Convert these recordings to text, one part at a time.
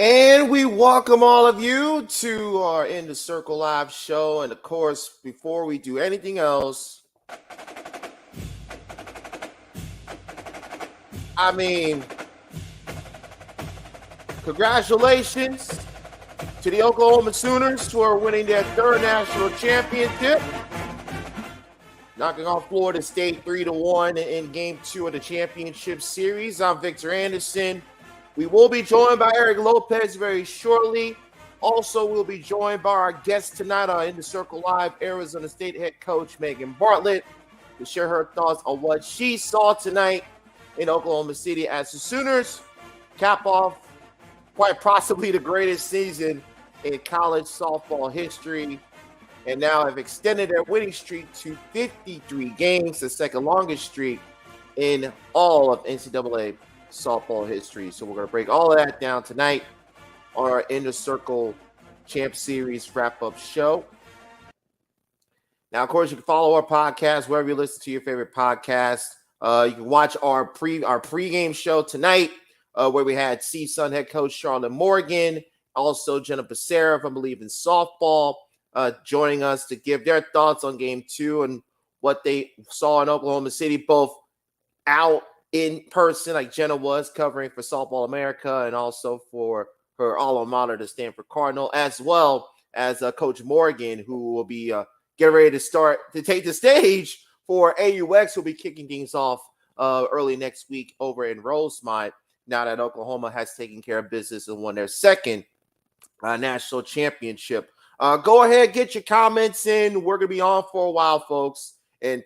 And we welcome all of you to our In the Circle Live show. And of course, before we do anything else, congratulations to the Oklahoma Sooners who are winning their third national championship, knocking off Florida State 3-1 in Game 2 of the championship series. I'm Victor Anderson. We will be joined by Eric Lopez very shortly. Also, we'll be joined by our guest tonight on In the Circle Live, Arizona State head coach Megan Bartlett, to share her thoughts on what she saw tonight in Oklahoma City as the Sooners cap off quite possibly the greatest season in college softball history, and now have extended their winning streak to 53 games, the second longest streak in all of NCAA softball history. So we're going to break all of that down tonight on our In the Circle Champ Series wrap-up show. Now, of course, you can follow our podcast wherever you listen to your favorite podcast. You can watch our pregame show tonight, where we had CSUN head coach Charlotte Morgan, also Jenna Becerra, I believe, in softball, joining us to give their thoughts on Game 2 and what they saw in Oklahoma City, both out in person, like Jenna was covering for Softball America, and also for her alma mater, the Stanford Cardinal, as well as Coach Morgan, who will be getting ready to take the stage for AUX, who'll be kicking things off early next week over in Rosemont, now that Oklahoma has taken care of business and won their second national championship. Go ahead, get your comments in. We're going to be on for a while, folks. And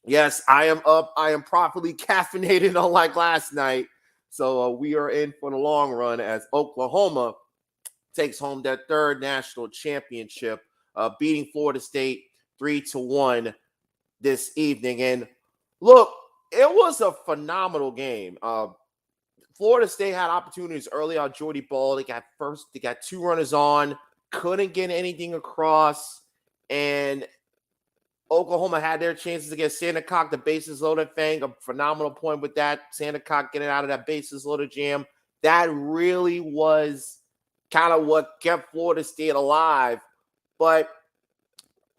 yes, I am up. I am properly caffeinated, unlike last night. So we are in for the long run as Oklahoma takes home their third national championship, beating Florida State 3-1 this evening. And look, it was a phenomenal game. Florida State had opportunities early on. Jordy Ball, they got two runners on, couldn't get anything across, and Oklahoma had their chances against Sandercock, the bases loaded Fang, a phenomenal point with that. Sandercock getting out of that bases loaded jam. That really was kind of what kept Florida State alive. But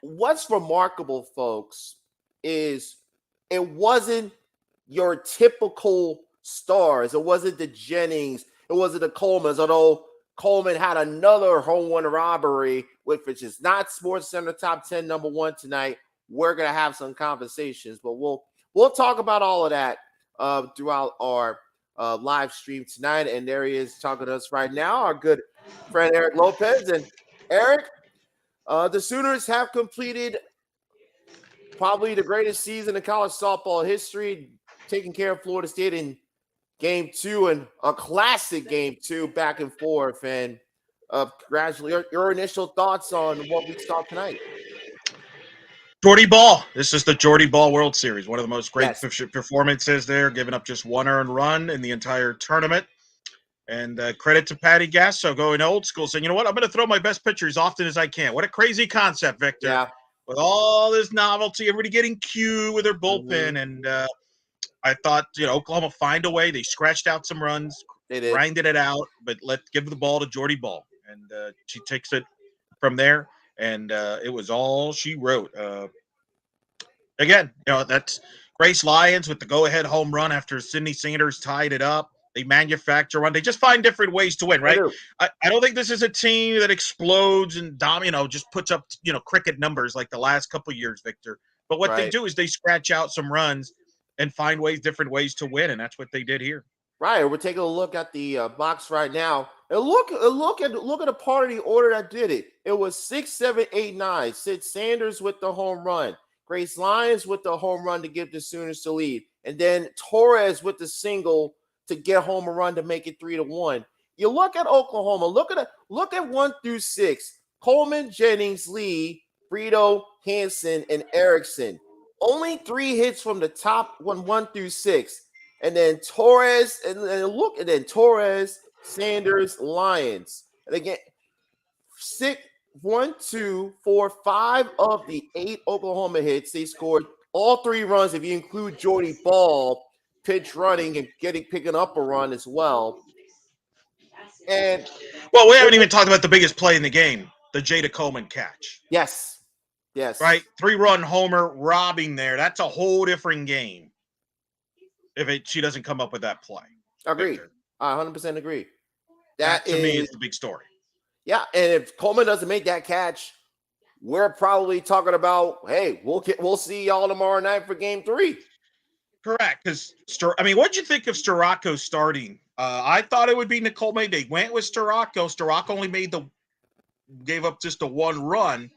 what's remarkable, folks, is it wasn't your typical stars. It wasn't the Jennings. It wasn't the Colemans, although Coleman had another home run robbery, which is not Sports Center top 10 number one tonight. We're going to have some conversations, but we'll talk about all of that throughout our live stream tonight. And there he is talking to us right now, our good friend Eric Lopez. And Eric, the Sooners have completed probably the greatest season in college softball history, taking care of Florida State in Game 2, and a classic Game 2 back and forth. And congratulations, your initial thoughts on what we saw tonight. Jordy Ball. This is the Jordy Ball World Series. One of the most great performances there, giving up just one earned run in the entire tournament. And credit to Patty Gasso going old school, saying, you know what, I'm going to throw my best pitcher as often as I can. What a crazy concept, Victor. Yeah. With all this novelty, everybody getting cute with their bullpen. And I thought, Oklahoma find a way. They scratched out some runs, grinded it out, but give the ball to Jordy Ball. And she takes it from there. And it was all she wrote. Again, that's Grace Lyons with the go-ahead home run after Sydney Sanders tied it up. They manufacture one. They just find different ways to win, right? I don't think this is a team that explodes and just puts up, cricket numbers like the last couple of years, Victor. But what they do is they scratch out some runs and find different ways to win, and that's what they did here. Right. We're taking a look at the box right now. And look at the part of the order that did it. It was 6, 7, 8, 9. Sid Sanders with the home run. Grace Lyons with the home run to give the Sooners the lead. And then Torres with the single to get home a run to make it 3-1. You look at Oklahoma. Look at 1 through 6. Coleman, Jennings, Lee, Brito, Hanson, and Erickson. Only 3 hits from the top 1 through 6. And then Torres, and then Torres, Sanders, Lyons. And again, 1, 2, 4, 5 of the 8 Oklahoma hits. They scored all 3 runs if you include Jordy Ball pitch running and picking up a run as well. And well, we haven't even talked about the biggest play in the game, the Jada Coleman catch. Yes. Right? 3-run homer, robbing there. That's a whole different game if she doesn't come up with that play. Agreed. I 100% agree. That to me is the big story. Yeah, and if Coleman doesn't make that catch, we're probably talking about, hey, we'll see y'all tomorrow night for Game 3. Correct. Because what'd you think of Storako starting? I thought it would be Nicole May. They went with Storako. Storako only gave up just a 1 run,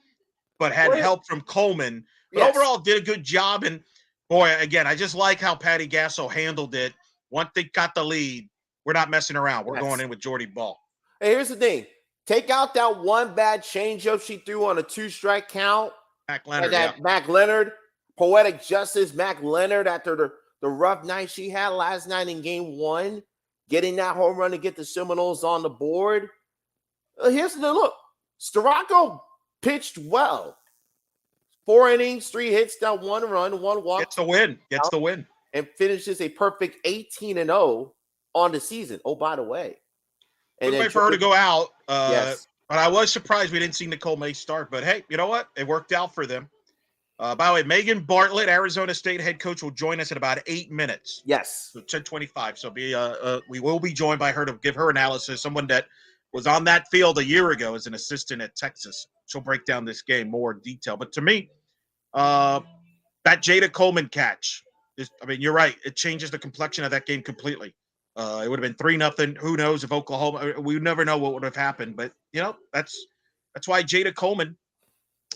but had help from Coleman. But overall, did a good job. And boy, again, I just like how Patty Gasso handled it. Once they got the lead, we're not messing around. We're going in with Jordy Ball. Hey, here's the thing. Take out that one bad changeup she threw on a 2-strike count. Mac Leonard. Mac Leonard. Poetic justice, Mac Leonard, after the rough night she had last night in Game 1, getting that home run to get the Seminoles on the board. Here's the look. Storako pitched well. 4 innings, 3 hits, that 1 run, 1 walk. Gets the win. And finishes a perfect 18-0 on the season. Oh, by the way. And then for her to go out. Yes. But I was surprised we didn't see Nicole May start. But hey, you know what? It worked out for them. By the way, Megan Bartlett, Arizona State head coach, will join us in about 8 minutes. Yes. So 10:25. So we will be joined by her to give her analysis. Someone that was on that field a year ago as an assistant at Texas. She'll break down this game more in detail. But to me, that Jada Coleman catch you're right. It changes the complexion of that game completely. It would have been 3-0. Who knows if Oklahoma? We never know what would have happened. But that's why Jada Coleman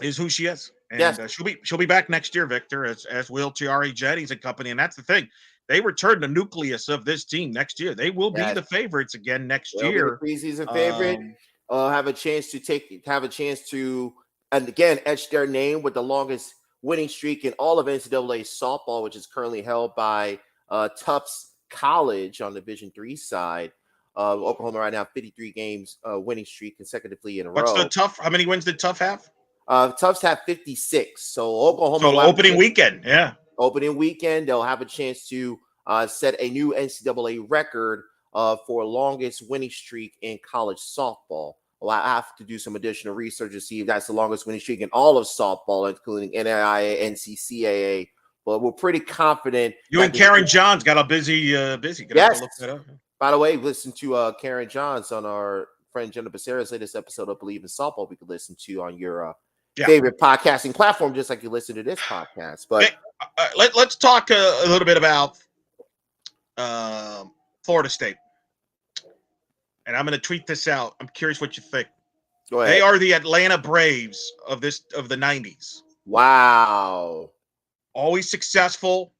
is who she is. And she'll be back next year, Victor, as will Tiare Jennings and company. And that's the thing. They return the nucleus of this team next year. They will be the favorites again next year. Preseason favorite. Have a chance to, and again, etch their name with the longest winning streak in all of NCAA softball, which is currently held by Tufts College on Division III side. Oklahoma right now, 53 games winning streak consecutively in a row. How many wins did Tufts have? Tufts have 56. So Oklahoma. So opening weekend, Opening weekend, they'll have a chance to set a new NCAA record for longest winning streak in college softball. Well, I have to do some additional research to see if that's the longest winning streak in all of softball, including NAIA, NCCAA. But we're pretty confident. You and Karen Johns got a busy. Yes. Look that up. By the way, listen to Karen Johns on our friend Jenna Becerra's latest episode of Believe in Softball. We could listen to on your favorite podcasting platform, just like you listen to this podcast. But let's talk a little bit about Florida State. And I'm going to tweet this out. I'm curious what you think. Go ahead. They are the Atlanta Braves of the 90s. Wow. Always successful.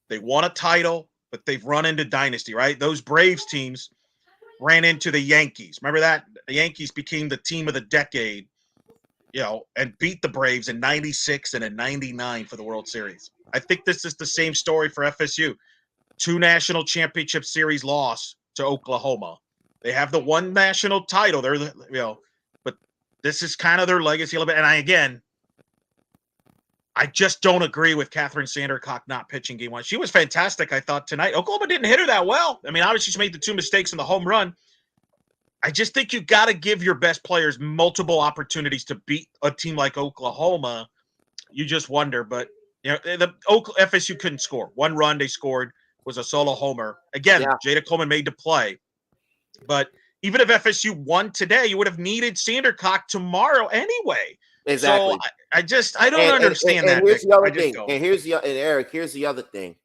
They won a title, but they've run into dynasty, right? Those Braves teams ran into the Yankees. Remember that? The Yankees became the team of the decade, and beat the Braves in 96 and in 99 for the World Series. I think this is the same story for FSU. 2 national championship series loss to Oklahoma. They have the 1 national title. But this is kind of their legacy a little bit. And I just don't agree with Catherine Sandercock not pitching game 1. She was fantastic, I thought, tonight. Oklahoma didn't hit her that well. Obviously she made the 2 mistakes in the home run. I just think you got to give your best players multiple opportunities to beat a team like Oklahoma. You just wonder, but the FSU couldn't score. 1 run they scored was a solo homer. Again, Jada Coleman made the play. But even if FSU won today, you would have needed Sandercock tomorrow anyway. Exactly. So I don't understand that. Here's the other thing. Eric, here's the other thing.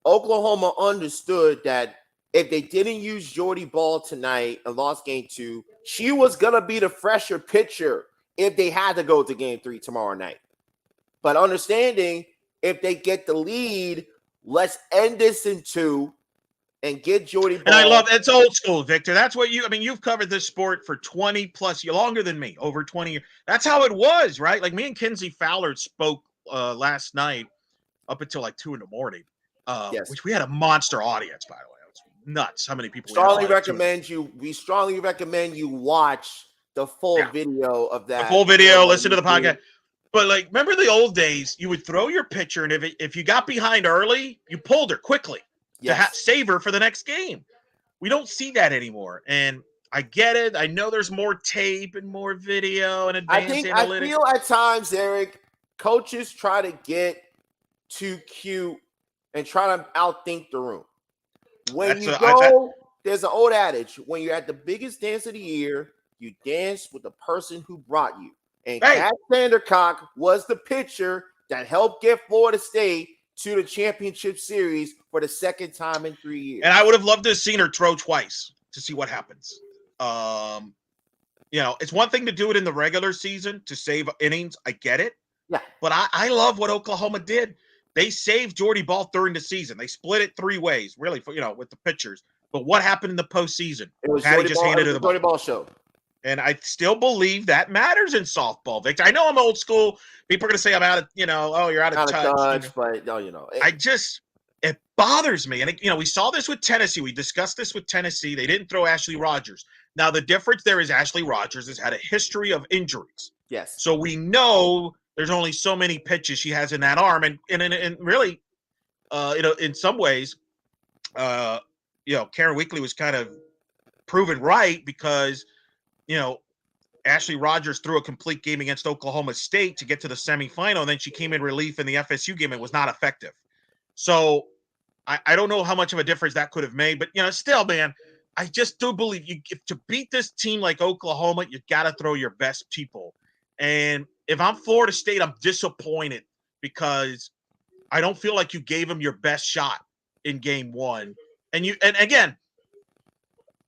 Oklahoma understood that if they didn't use Jordy Ball tonight and lost game 2, she was gonna be the fresher pitcher if they had to go to game 3 tomorrow night. But understanding if they get the lead, let's end this in 2. And get Jordy Ball. And I love it's old school, Victor. That's what you've covered this sport for 20 plus years, longer than me, over 20 years. That's how it was, right? Like me and Kinsey Fowler spoke last night up until like 2 a.m, which we had a monster audience, by the way. It was nuts how many people we strongly recommend you watch the full video of that. The full video, listen to the podcast. But remember the old days, you would throw your pitcher, and if you got behind early, you pulled her quickly. To save her for the next game. We don't see that anymore. And I get it. I know there's more tape and more video and advanced analytics. I feel at times, Eric, coaches try to get too cute and try to outthink the room. When there's an old adage, when you're at the biggest dance of the year, you dance with the person who brought you. And Cat Sandercock was the pitcher that helped get Florida State to the championship series for the second time in 3 years. And I would have loved to have seen her throw twice to see what happens. It's one thing to do it in the regular season to save innings. I get it. Yeah. But I love what Oklahoma did. They saved Jordy Ball during the season. They split it 3 ways, really, with the pitchers. But what happened in the postseason? It was Patty just handed it the Jordy Ball show. And I still believe that matters in softball, Victor. I know I'm old school. People are going to say I'm out of, you're out of touch. But no, it bothers me. And, we saw this with Tennessee. We discussed this with Tennessee. They didn't throw Ashley Rogers. Now, the difference there is Ashley Rogers has had a history of injuries. Yes. So we know there's only so many pitches she has in that arm. And really, in some ways, Karen Weekly was kind of proven right because, Ashley Rogers threw a complete game against Oklahoma State to get to the semifinal. And then she came in relief in the FSU game and was not effective. So I don't know how much of a difference that could have made. But, still, man, I just do believe to beat this team like Oklahoma, you got to throw your best people. And if I'm Florida State, I'm disappointed because I don't feel like you gave them your best shot in game 1. And again,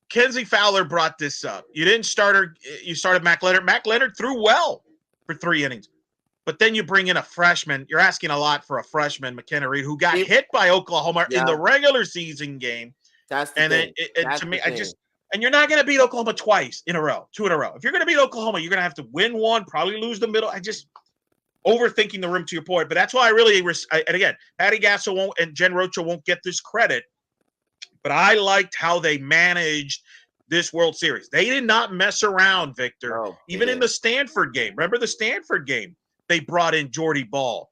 Kenzie Fowler brought this up. You didn't start her. You started Mac Leonard. Mac Leonard threw well for 3 innings. But then you bring in a freshman. You're asking a lot for a freshman, McKenna Reed, who got hit by Oklahoma in the regular season game. That's the thing. To me, and you're not going to beat Oklahoma 2 in a row. If you're going to beat Oklahoma, you're going to have to win 1, probably lose the middle. Overthinking the room to your point. But that's why I really, and again, Patty Gasso and Jen Rocha won't get this credit. But I liked how they managed this World Series. They did not mess around, Victor. No, even in the Stanford game. Remember the Stanford game? They brought in Jordy Ball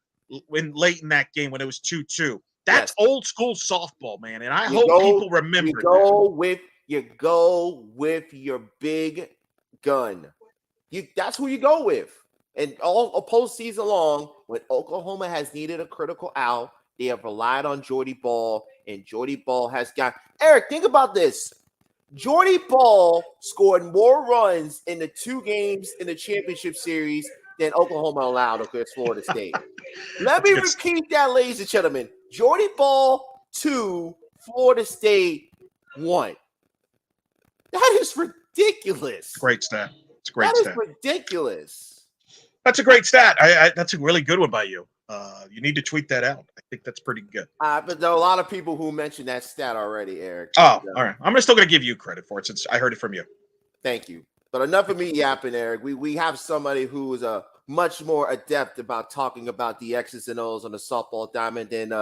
late in that game when it was 2-2. That's old school softball, man. And I hope people remember that. You go with your big gun. That's who you go with. And all postseason long, when Oklahoma has needed a critical out, they have relied on Jordy Ball, and Jordy Ball has got – Eric, think about this. Jordy Ball scored more runs in the 2 games in the championship series than Oklahoma allowed against Florida State. Let me repeat that, ladies and gentlemen. Jordy Ball 2, Florida State 1. That is ridiculous. Great stat. It's a great stat. That is ridiculous. That's a great stat. That's a really good one by you. You need to tweet that out. I think that's pretty good. But there are a lot of people who mentioned that stat already, Eric. Oh, all right. I'm still going to give you credit for it since I heard it from you. Thank you. But enough of me yapping, Eric. We have somebody who is much more adept about talking about the X's and O's on the softball diamond than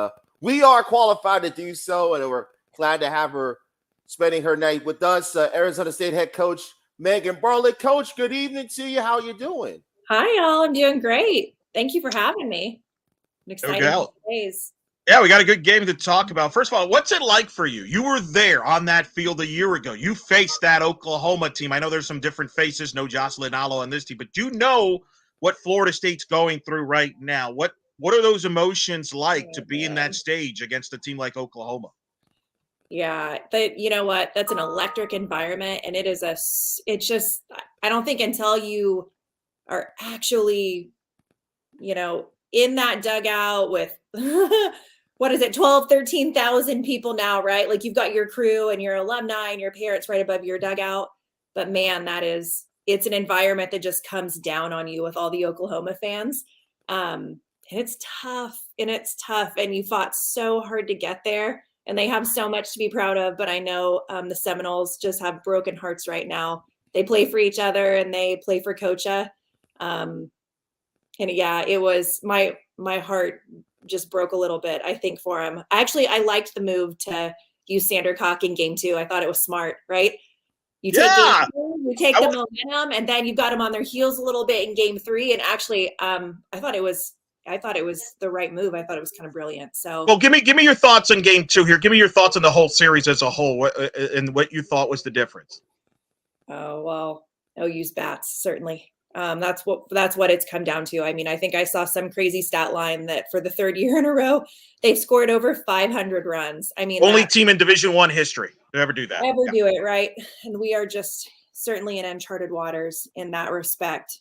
we are qualified to do so. And we're glad to have her spending her night with us. Arizona State head coach Megan Bartlett. Coach, good evening to you. How you doing? Hi, y'all. I'm doing great. Thank you for having me. I'm excited for days. Yeah, we got a good game to talk about. First of all, what's it like for you? You were there on that field a year ago. You faced that Oklahoma team. I know there's some different faces, no Jocelyn Allo on this team, but you know what Florida State's going through right now. What are those emotions like to be in that stage against a team like Oklahoma? Yeah, you know what? That's an electric environment, and it's just, I don't think until you are actually, in that dugout with, 13,000 people now, right? Like you've got your crew and your alumni and your parents right above your dugout. But man, it's an environment that just comes down on you with all the Oklahoma fans. And it's tough, and you fought so hard to get there, and they have so much to be proud of. But I know the Seminoles just have broken hearts right now. They play for each other and they play for Kocha. And yeah, it was my heart just broke a little bit, I think, for him. I liked the move to use Sandercock in game 2. I thought it was smart, right? You take the momentum, and then you got them on their heels a little bit in game 3. And actually, I thought it was I thought it was the right move. I thought it was kind of brilliant. So, well, give me your thoughts on game 2 here. Give me your thoughts on the whole series as a whole, and what you thought was the difference. Oh, well, OU's bats, certainly. That's what it's come down to. I mean, I think I saw some crazy stat line that for the 3rd year in a row, they've scored over 500 runs. I mean, only team in Division I history to ever do that. Do it, right? And we are just certainly in uncharted waters in that respect.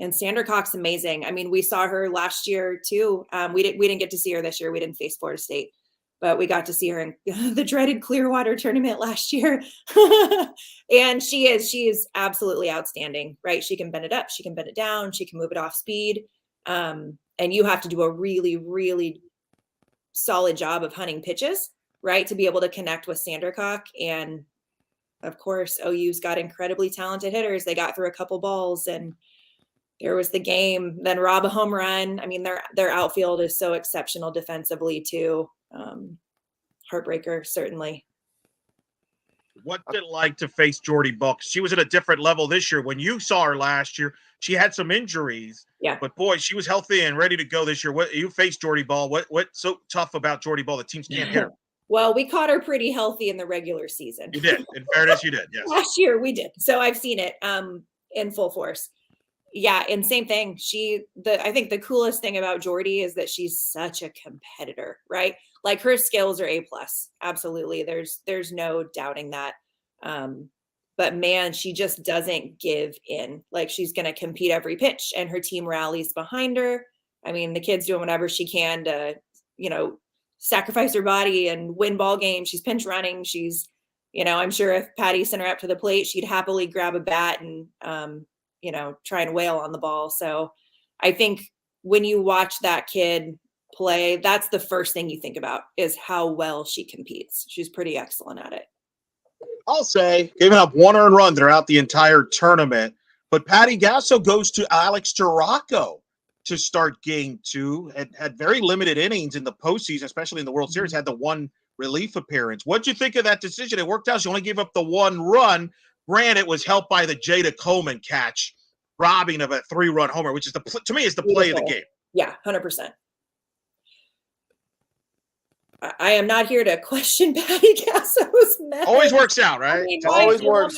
And Sandra Cox, amazing. I mean, we saw her last year too. We didn't get to see her this year. We didn't face Florida State, but we got to see her in the dreaded Clearwater tournament last year. And she is absolutely outstanding, right? She can bend it up, she can bend it down, she can move it off speed. And you have to do a really, really solid job of hunting pitches, right? To be able to connect with Sandercock. And of course, OU's got incredibly talented hitters. They got through a couple balls and there was the game, then rob a home run. I mean, their outfield is so exceptional defensively too. Heartbreaker, certainly. What's it like to face Jordy Ball? She was at a different level this year. When you saw her last year, she had some injuries. Yeah. But boy, she was healthy and ready to go this year. What you faced Jordy Ball? What's so tough about Jordy Ball? The teams can't hit her. Well, we caught her pretty healthy in the regular season. You did. In fairness, you did. Yes. Last year we did. So I've seen it in full force. Yeah, and same thing. I think the coolest thing about Jordy is that she's such a competitor, right? Like her skills are A+. Absolutely. There's no doubting that. But man, she just doesn't give in. Like she's going to compete every pitch and her team rallies behind her. I mean, the kid's doing whatever she can to, sacrifice her body and win ball games. She's pinch running. She's, I'm sure if Patty sent her up to the plate, she'd happily grab a bat and, try and wail on the ball. So I think when you watch that kid play, that's the first thing you think about is how well she competes. She's pretty excellent at it. I'll say, giving up 1 earned run throughout the entire tournament. But Patty Gasso goes to Alex Taraco to start game 2. Had very limited innings in the postseason, especially in the World Series, had the 1 relief appearance. What'd you think of that decision? It worked out. She only gave up the 1 run. Granted, it was helped by the Jada Coleman catch, robbing of a 3-run homer, which is to me is the play of the game. Yeah, 100%. I am not here to question Patty Gasso's method. Always works out, right? I mean, always works.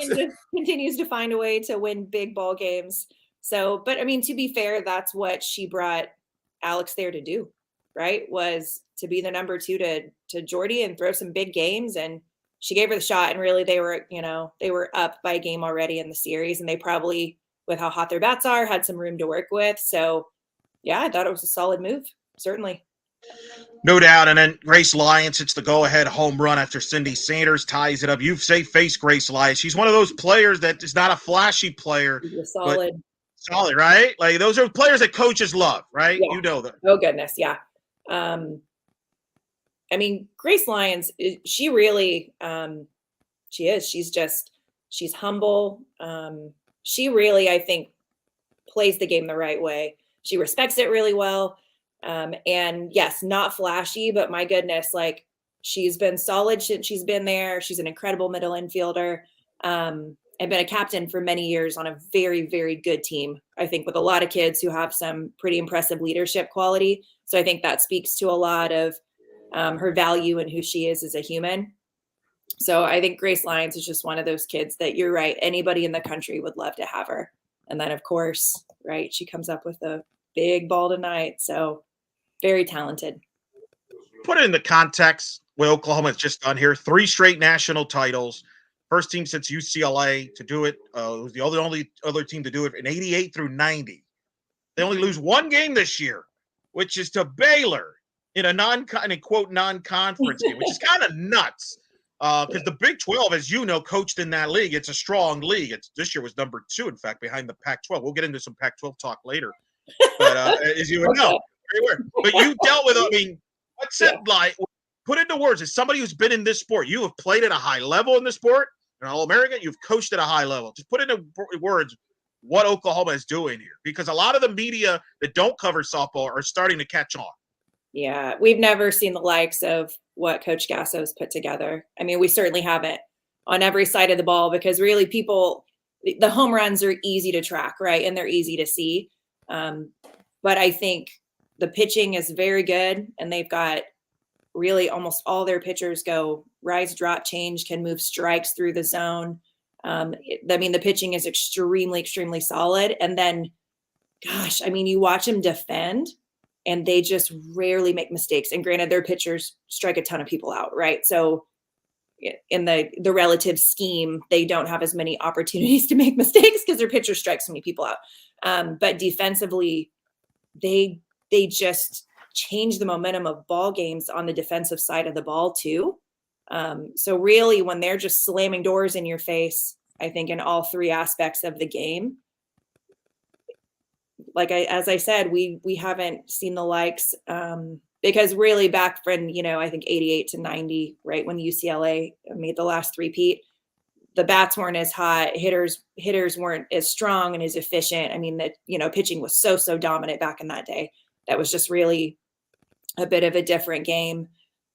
Continues to find a way to win big ball games. So, but I mean, to be fair, that's what she brought Alex there to do, right? Was to be the number 2 to Jordy and throw some big games. And she gave her the shot. And really, they were up by a game already in the series, and they probably, with how hot their bats are, had some room to work with. So, yeah, I thought it was a solid move, certainly. No doubt. And then Grace Lyons hits the go-ahead home run after Cindy Sanders ties it up. You've faced Grace Lyons. She's one of those players that is not a flashy player. Solid. Solid, right? Like those are players that coaches love, right? Yeah. You know that. Oh, goodness, yeah. I mean, Grace Lyons, she really, she is. She's humble. She really, I think, plays the game the right way. She respects it really well. And yes, not flashy, but my goodness, like she's been solid since she's been there. She's an incredible middle infielder. I've been a captain for many years on a very, very good team, I think, with a lot of kids who have some pretty impressive leadership quality. So I think that speaks to a lot of her value and who she is as a human. So I think Grace Lyons is just one of those kids that you're right. Anybody in the country would love to have her. And then, of course, right, she comes up with a big ball tonight. So very talented. Put it into context what Oklahoma has just done here. 3 straight national titles. First team since UCLA to do it. It was the only other team to do it in 88 through 90. They only lose 1 game this year, which is to Baylor in a non-conference game, which is kind of nuts. Because the Big 12, as you know, coached in that league. It's a strong league. This year was number 2, in fact, behind the Pac-12. We'll get into some Pac-12 talk later. But as you would know, very weird. But you dealt with, I mean, what's it like? Put into words, as somebody who's been in this sport, you have played at a high level in the sport. You're an All-American. You've coached at a high level. Just put into words what Oklahoma is doing here, because a lot of the media that don't cover softball are starting to catch on. Yeah, we've never seen the likes of what Coach Gasso's put together. I mean, we certainly haven't on every side of the ball, because really the home runs are easy to track, right? And they're easy to see. But but I think the pitching is very good, and they've got really almost all their pitchers go rise, drop, change, can move strikes through the zone. The pitching is extremely, extremely solid. And then, gosh, you watch them defend, and they just rarely make mistakes. And granted, their pitchers strike a ton of people out, right? So in the relative scheme, they don't have as many opportunities to make mistakes because their pitchers strike so many people out. But defensively, they just change the momentum of ball games on the defensive side of the ball too. So really, when they're just slamming doors in your face, I think in all three aspects of the game, as I said, we haven't seen the likes, because really back from, I think 88 to 90, right, when UCLA made the last three-peat, the bats weren't as hot, hitters weren't as strong and as efficient. Pitching was so dominant back in that day. That was just really a bit of a different game.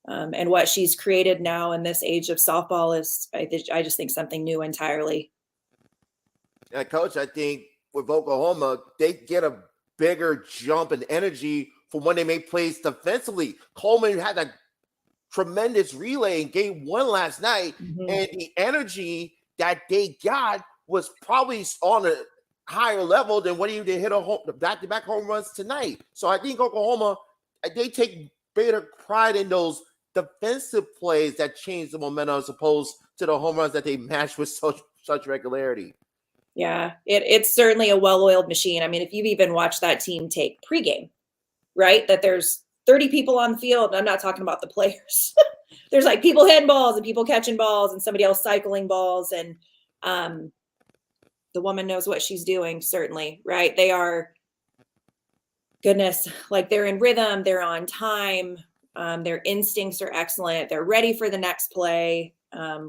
And what she's created now in this age of softball is, I just think, something new entirely. Yeah, Coach, I think with Oklahoma, they get a bigger jump in energy from when they make plays defensively. Coleman had a tremendous relay in game 1 last night, and the energy that they got was probably on a higher level than when they hit back-to-back home runs tonight. So I think Oklahoma, they take greater pride in those defensive plays that change the momentum as opposed to the home runs that they match with such regularity. Yeah, it's certainly a well-oiled machine. If you've even watched that team take pregame, right, that there's 30 people on the field, and I'm not talking about the players. There's like people hitting balls and people catching balls and somebody else cycling balls, and the woman knows what she's doing, certainly, right? They are, goodness, like they're in rhythm, they're on time, their instincts are excellent, they're ready for the next play.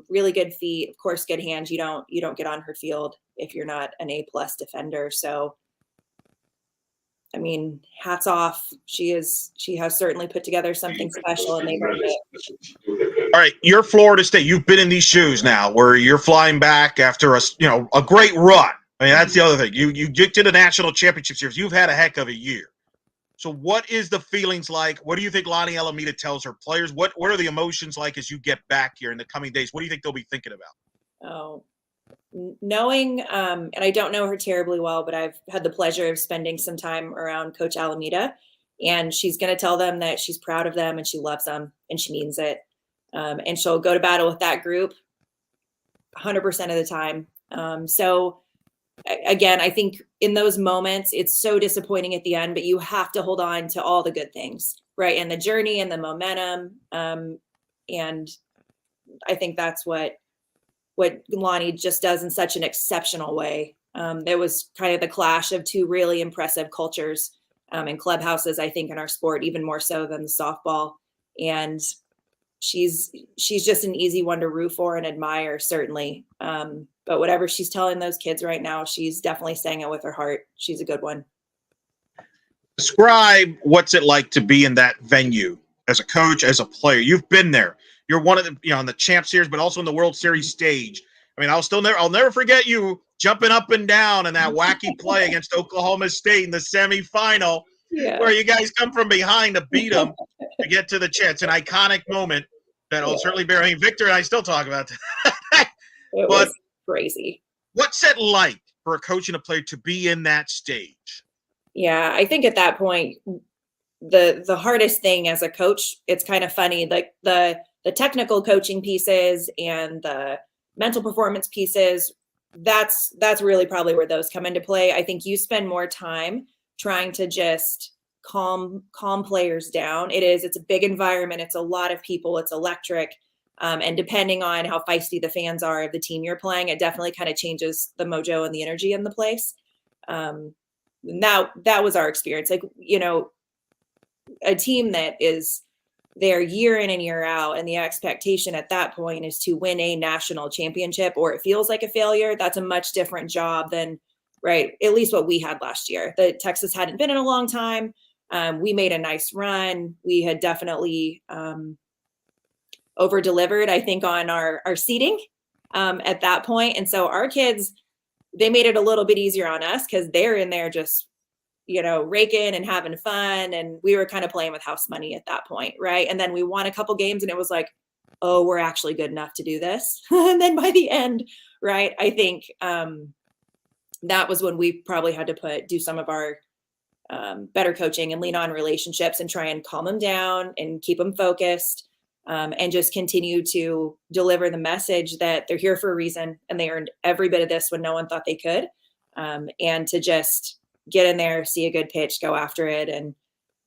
Really good feet, of course, good hands. You don't get on her field if you're not an A+ defender. So, hats off. She has certainly put together something special, and they've earned it. All right, you're Florida State. You've been in these shoes now, where you're flying back after a great run. That's the other thing. You get to the national championship series. You've had a heck of a year. So what is the feelings like? What do you think Lonnie Alameda tells her players? What are the emotions like as you get back here in the coming days? What do you think they'll be thinking about? Oh, knowing, and I don't know her terribly well, but I've had the pleasure of spending some time around Coach Alameda, and she's going to tell them that she's proud of them and she loves them and she means it. And she'll go to battle with that group 100% of the time. So again, I think in those moments, it's so disappointing at the end, but you have to hold on to all the good things, right? And the journey and the momentum. And I think that's what Lonnie just does in such an exceptional way. There was kind of the clash of two really impressive cultures in clubhouses, I think, in our sport, even more so than the softball. And she's just an easy one to root for and admire, certainly. But whatever she's telling those kids right now, she's definitely saying it with her heart. She's a good one. Describe what's it like to be in that venue as a coach, as a player. You've been there. You're one of the, on the Champ Series, but also in the World Series stage. I'll never forget you jumping up and down in that wacky play against Oklahoma State in the semifinal, where you guys come from behind to beat them to get to the chance. An iconic moment that'll certainly bear. Victor and I still talk about that. It was crazy. What's it like for a coach and a player to be in that stage? Yeah, I think at that point, the hardest thing as a coach, it's kind of funny, like the technical coaching pieces and the mental performance pieces, that's really probably where those come into play. I think you spend more time trying to just calm players down. It's a big environment. It's a lot of people. It's electric. And depending on how feisty the fans are of the team you're playing, it definitely kind of changes the mojo and the energy in the place. Now that was our experience. Like, a team that is there year in and year out, and the expectation at that point is to win a national championship, or it feels like a failure. That's a much different job than, right, at least what we had last year. The Texas hadn't been in a long time. We made a nice run. We had definitely over-delivered, I think, on our seating at that point. And so our kids, they made it a little bit easier on us because they're in there just, raking and having fun. And we were kind of playing with house money at that point. Right. And then we won a couple games and it was like, oh, we're actually good enough to do this. And then by the end, right, I think that was when we probably had to do some of our better coaching and lean on relationships and try and calm them down and keep them focused, and just continue to deliver the message that they're here for a reason and they earned every bit of this when no one thought they could, and to just get in there, see a good pitch, go after it.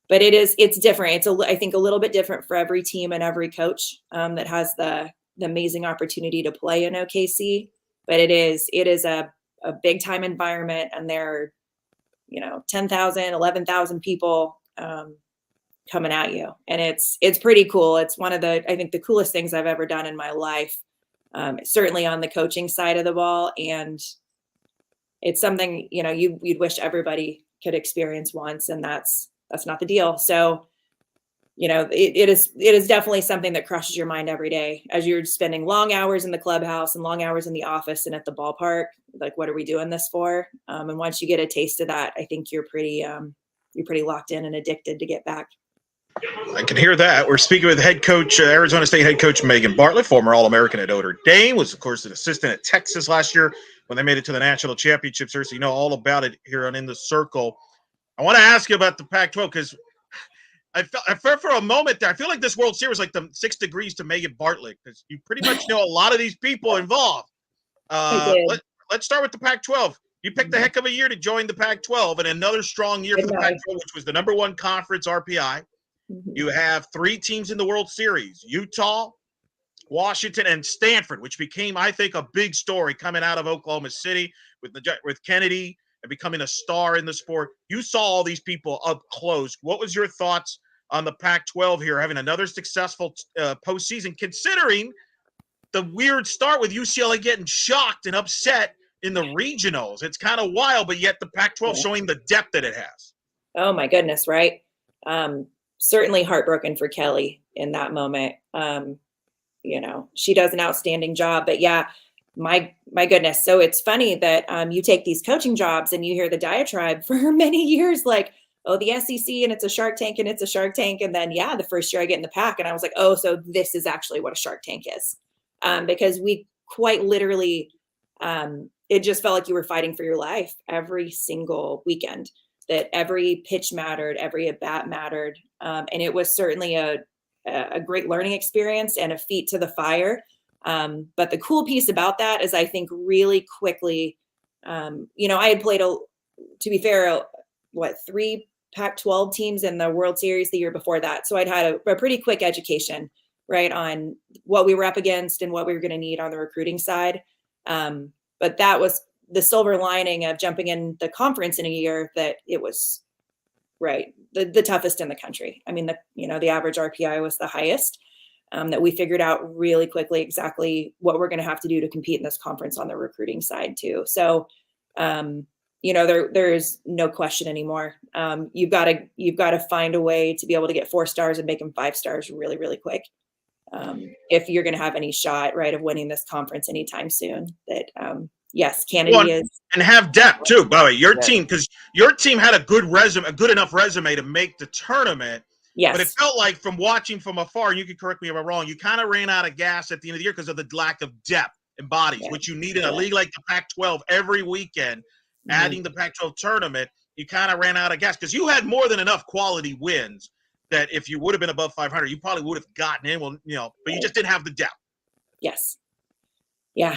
But it's different. It's I think a little bit different for every team and every coach that has the amazing opportunity to play in OKC. But it is a big time environment, and there are 10,000, 11,000 people coming at you, and it's pretty cool. It's one of I think the coolest things I've ever done in my life, certainly on the coaching side of the ball, and it's something you'd wish everybody could experience once, and that's not the deal. So it is definitely something that crushes your mind every day as you're spending long hours in the clubhouse and long hours in the office and at the ballpark. Like, what are we doing this for? And once you get a taste of that, I think you're pretty locked in and addicted to get back. I can hear that. We're speaking with head coach, Arizona State head coach Megan Bartlett, former All-American at Notre Dame, was of course an assistant at Texas last year when they made it to the national championship series. So you know all about it here on In the Circle. I want to ask you about the Pac-12 because I felt for a moment there, I feel like this World Series like the 6 degrees to Megan Bartlett, because you pretty much know a lot of these people involved. Let's start with the Pac-12. You picked a heck of a year to join the Pac-12, and another strong year for the Pac-12, which was the #1 conference RPI. Mm-hmm. You have 3 teams in the World Series: Utah, Washington, and Stanford, which became, I think, a big story coming out of Oklahoma City with Kennedy and becoming a star in the sport. You saw all these people up close. What was your thoughts on the Pac-12 here, having another successful postseason, considering the weird start with UCLA getting shocked and upset in the regionals? It's kind of wild, but yet the Pac-12 showing the depth that it has. Oh my goodness, right? Certainly heartbroken for Kelly in that moment. She does an outstanding job, but yeah, my goodness. So it's funny that you take these coaching jobs and you hear the diatribe for many years, like, oh, the SEC and it's a Shark Tank and it's a Shark Tank. And then, the first year I get in the Pac and I was like, oh, so this is actually what a Shark Tank is. Because we quite literally, it just felt like you were fighting for your life every single weekend, that every pitch mattered, every at bat mattered. And it was certainly a great learning experience and a feat to the fire. But the cool piece about that is I think really quickly, I had played, to be fair, 3 Pac-12 teams in the World Series the year before that. So I'd had a pretty quick education, right, on what we were up against and what we were going to need on the recruiting side. But that was the silver lining of jumping in the conference in a year that it was, right, the toughest in the country. I mean, the average RPI was the highest, that we figured out really quickly exactly what we're going to have to do to compete in this conference on the recruiting side too. So, there is no question anymore. You've got to find a way to be able to get 4 stars and make them 5 stars really, really quick. If you're going to have any shot, right, of winning this conference anytime soon. That, yes, Kennedy is, and have depth too. By the way, your team, because your team had a good enough resume to make the tournament. Yes. But it felt like, from watching from afar, and you can correct me if I'm wrong, you kind of ran out of gas at the end of the year because of the lack of depth and bodies, which you need in a league like the Pac-12 every weekend. Adding the Pac-12 tournament, you kind of ran out of gas because you had more than enough quality wins that if you would have been above 500, you probably would have gotten in. Well, but you just didn't have the depth. Yes. Yeah.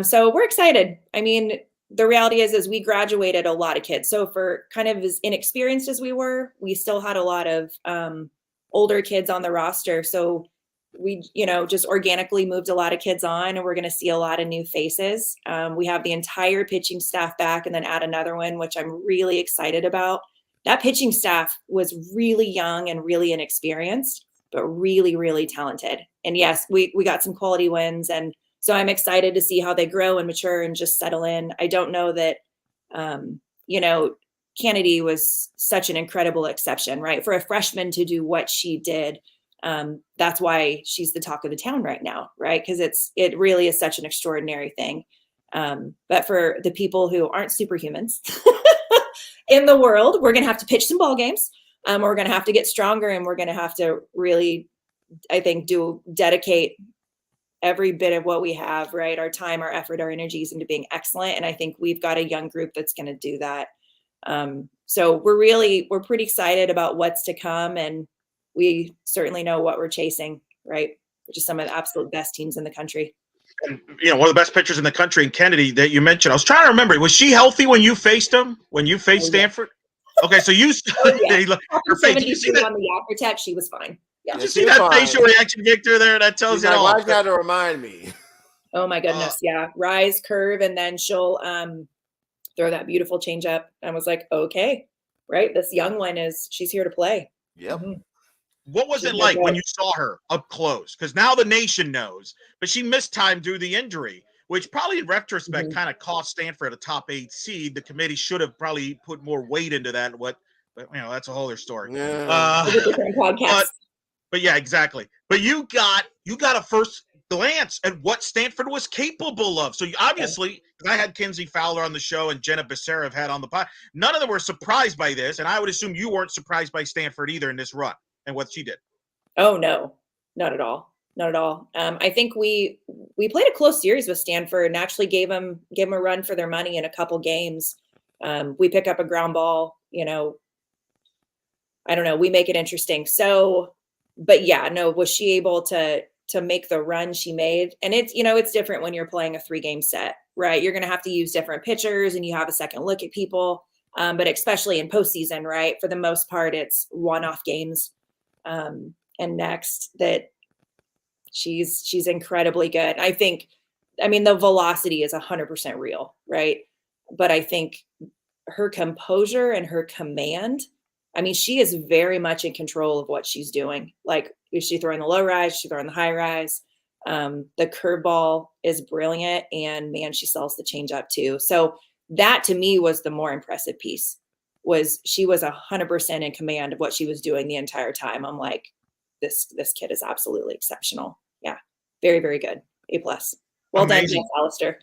So we're excited. I mean, the reality is we graduated a lot of kids. So for kind of as inexperienced as we were, we still had a lot of older kids on the roster. So we, just organically moved a lot of kids on, and we're going to see a lot of new faces. We have the entire pitching staff back and then add another one, which I'm really excited about. That pitching staff was really young and really inexperienced, but really, really talented. And yes, we got some quality wins. And so I'm excited to see how they grow and mature and just settle in. I don't know that, Kennedy was such an incredible exception, right? For a freshman to do what she did. That's why she's the talk of the town right now, right? Because it really is such an extraordinary thing. But for the people who aren't superhumans, in the world. We're going to have to pitch some ball games. We're going to have to get stronger, and we're going to have to really, I think, dedicate every bit of what we have, right? Our time, our effort, our energies into being excellent. And I think we've got a young group that's going to do that. So we're pretty excited about what's to come, and we certainly know what we're chasing, right? Which is some of the absolute best teams in the country. And one of the best pitchers in the country, in Kennedy, that you mentioned. I was trying to remember. Was she healthy when you faced him? When you faced Stanford? Okay, so you. Her face. Did you see that on the after tech? She was fine. Yeah. Did you see that facial reaction, Victor? There, that tells you all. Why'd you have to remind me? Oh my goodness, yeah. Rise, curve, and then she'll throw that beautiful change up. I was like, okay, right. This young one she's here to play. Yep. Mm-hmm. What was it like when you saw her up close? Because now the nation knows, but she missed time due to the injury, which probably in retrospect kind of cost Stanford a top 8 seed. The committee should have probably put more weight into that. But that's a whole other story. Yeah. It's a different podcast. But yeah, exactly. But you got a first glance at what Stanford was capable of. So you, obviously, I had Kinsey Fowler on the show and Jenna Becerra have had on the pod. None of them were surprised by this, and I would assume you weren't surprised by Stanford either in this run and what she did. Oh no, not at all. Not at all. I think we played a close series with Stanford and actually gave them a run for their money in a couple games. We pick up a ground ball, I don't know. We make it interesting. So, but yeah, no, was she able to make the run she made? And it's, it's different when you're playing a 3-game set, right? You're going to have to use different pitchers and you have a second look at people. But especially in postseason, right? For the most part, it's one-off games. And next that she's incredibly good. I think, the velocity is 100% real, right? But I think her composure and her command, she is very much in control of what she's doing. Like, is she throwing the low rise? Is she throwing the high rise? The curveball is brilliant, and man, she sells the changeup too. So that to me was the more impressive piece. Was she was 100% in command of what she was doing the entire time. I'm like, this kid is absolutely exceptional. Yeah, very, very good. A+. Well Amazing. done, Jess Alistair.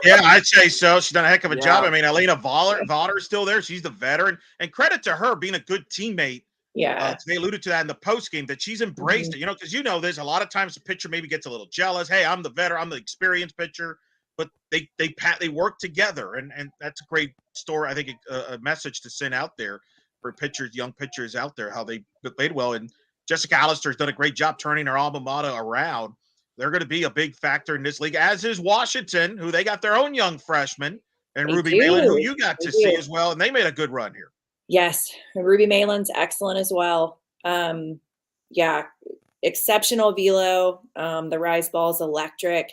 Yeah, I'd say so. She's done a heck of a job. Elena Voller is still there. She's the veteran. And credit to her being a good teammate. Yeah. They alluded to that in the post game, that she's embraced it. Because there's a lot of times the pitcher maybe gets a little jealous. Hey, I'm the veteran. I'm the experienced pitcher. But they work together, and that's a great story. I think a message to send out there for pitchers, young pitchers out there, how they played well. And Jessica Alistair has done a great job turning her alma mater around. They're going to be a big factor in this league, as is Washington, who they got their own young freshman, and Ruby Malin, who you got to see as well, and they made a good run here. Yes, Ruby Malin's excellent as well. Yeah, exceptional velo. The rise ball's electric,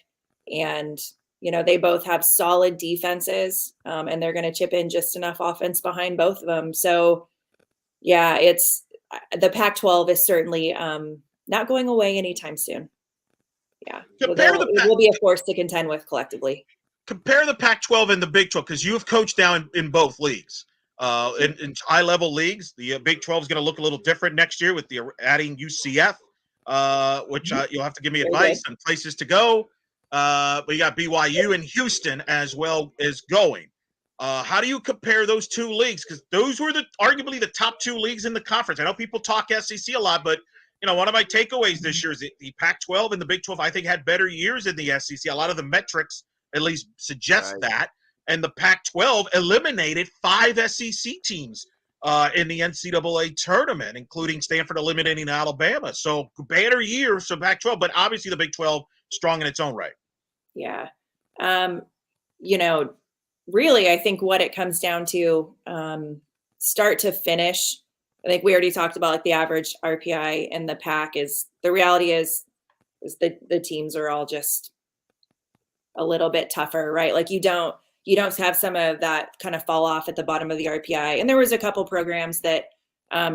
and they both have solid defenses, and they're going to chip in just enough offense behind both of them. So, yeah, it's the Pac-12 is certainly not going away anytime soon. Yeah, it will be a force to contend with collectively. Compare the Pac-12 and the Big 12, because you have coached now in both leagues. In high-level leagues, the Big 12 is going to look a little different next year with the adding UCF, which you'll have to give me advice on places to go. But you got BYU and Houston as well as going. How do you compare those two leagues? Because those were arguably the top 2 leagues in the conference. I know people talk SEC a lot, but one of my takeaways this year is the Pac-12 and the Big 12, I think, had better years in the SEC. A lot of the metrics at least suggest that. And the Pac-12 eliminated 5 SEC teams in the NCAA tournament, including Stanford eliminating Alabama. So better years for Pac-12, but obviously the Big 12 strong in its own right. Yeah. Really, I think what it comes down to, start to finish, I think we already talked about like the average RPI in the pack is the reality is the teams are all just a little bit tougher, right? Like you don't have some of that kind of fall off at the bottom of the RPI. And there was a couple programs that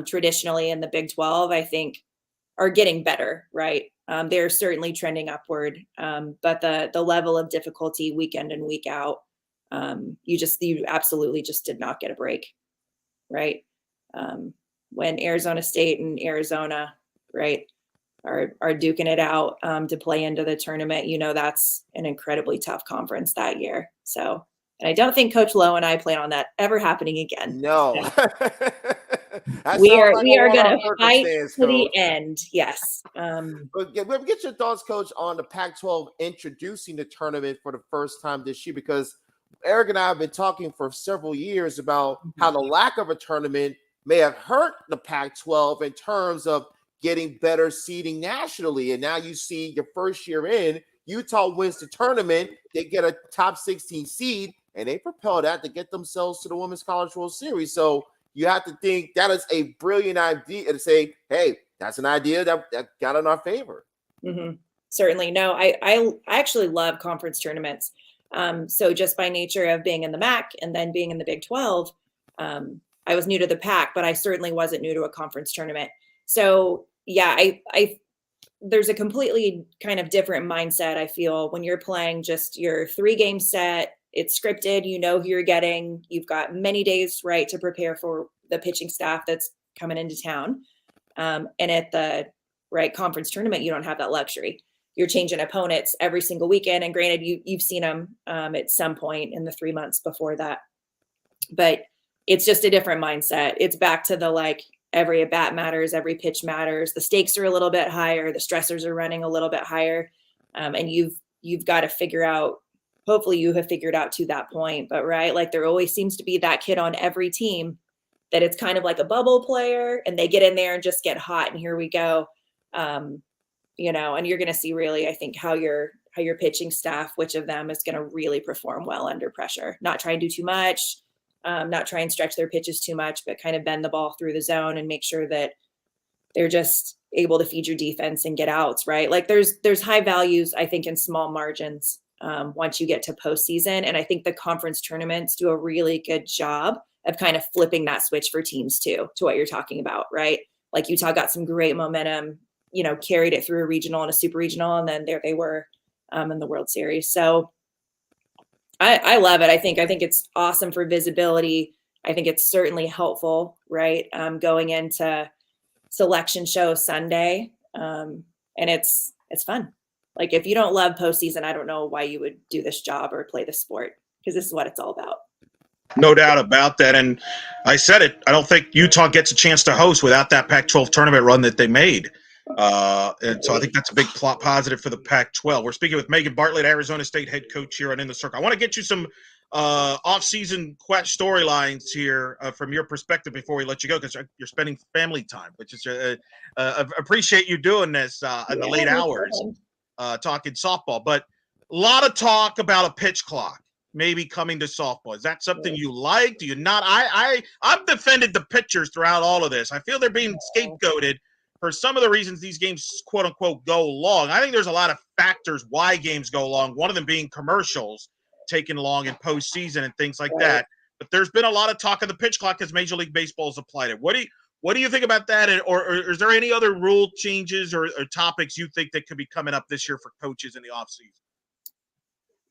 traditionally in the Big 12, I think are getting better, right? They're certainly trending upward. But the level of difficulty week in and week out, you absolutely just did not get a break, right? When Arizona State and Arizona, right, are duking it out to play into the tournament, that's an incredibly tough conference that year. So And I don't think Coach Lowe and I plan on that ever happening again. No. We are going to fight to the end. Yes. But get your thoughts, Coach, on the Pac-12 introducing the tournament for the first time this year, because Eric and I have been talking for several years about how the lack of a tournament may have hurt the Pac-12 in terms of getting better seeding nationally. And now you see your first year in, Utah wins the tournament, they get a top 16 seed, and they propel that to get themselves to the Women's College World Series. So you have to think that is a brilliant idea to say, hey, that's an idea that got in our favor. Mm-hmm. Certainly. No, I actually love conference tournaments. So just by nature of being in the MAC and then being in the Big 12, I was new to the Pac, but I certainly wasn't new to a conference tournament. So yeah, there's a completely kind of different mindset, I feel, when you're playing just your 3-game set. It's scripted, you know who you're getting. You've got many days, right, to prepare for the pitching staff that's coming into town. And at the conference tournament, you don't have that luxury. You're changing opponents every single weekend. And granted, you've seen them at some point in the 3 months before that. But it's just a different mindset. It's back to the every at bat matters, every pitch matters. The stakes are a little bit higher. The stressors are running a little bit higher. And you've got to figure out, hopefully you have figured out to that point, but there always seems to be that kid on every team that it's kind of like a bubble player and they get in there and just get hot. And here we go. And you're going to see really, I think, how your pitching staff, which of them is going to really perform well under pressure, not try and do too much, not try and stretch their pitches too much, but kind of bend the ball through the zone and make sure that they're just able to feed your defense and get outs, right? There's high values, I think, in small margins once you get to postseason. And I think the conference tournaments do a really good job of kind of flipping that switch for teams too, to what you're talking about, right? Utah got some great momentum, carried it through a regional and a super regional, and then there they were in the World Series. So I love it. I think it's awesome for visibility. I think it's certainly helpful, right? Going into selection show Sunday. And it's fun. If you don't love postseason, I don't know why you would do this job or play this sport, because this is what it's all about. No doubt about that. And I said it, I don't think Utah gets a chance to host without that Pac-12 tournament run that they made. And so I think that's a big positive for the Pac-12. We're speaking with Megan Bartlett, Arizona State head coach here on In the Circle. I want to get you some off-season storylines here from your perspective before we let you go, because you're spending family time, which is appreciate you doing this in the late hours, talking softball. But a lot of talk about a pitch clock maybe coming to softball. Is that something you like? Do you not? I've defended the pitchers throughout all of this. I feel they're being scapegoated for some of the reasons these games, quote unquote, go long. I think there's a lot of factors why games go long, one of them being commercials taking long in postseason and things like that. But there's been a lot of talk of the pitch clock as Major League Baseball has applied it. What do you think about that? Or is there any other rule changes or topics you think that could be coming up this year for coaches in the offseason?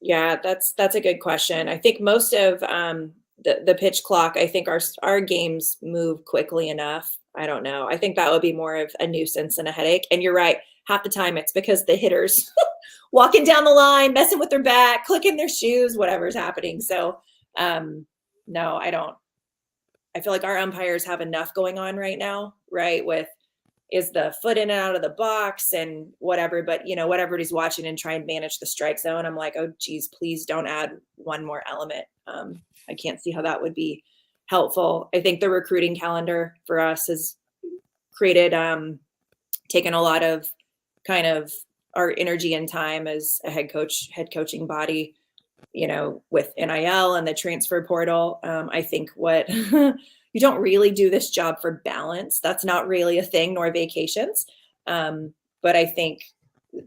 Yeah, that's a good question. I think most of the pitch clock, I think our games move quickly enough. I don't know. I think that would be more of a nuisance and a headache. And you're right. Half the time it's because the hitters walking down the line, messing with their bat, clicking their shoes, whatever's happening. So no, I don't. I feel like our umpires have enough going on right now, right? With is the foot in and out of the box and whatever, but what everybody's watching and try and manage the strike zone. I'm like, oh geez, please don't add one more element. I can't see how that would be helpful. I think the recruiting calendar for us has created, taken a lot of kind of our energy and time as a head coaching body, with NIL and the transfer portal. I think what you don't really do this job for balance. That's not really a thing, nor vacations. But I think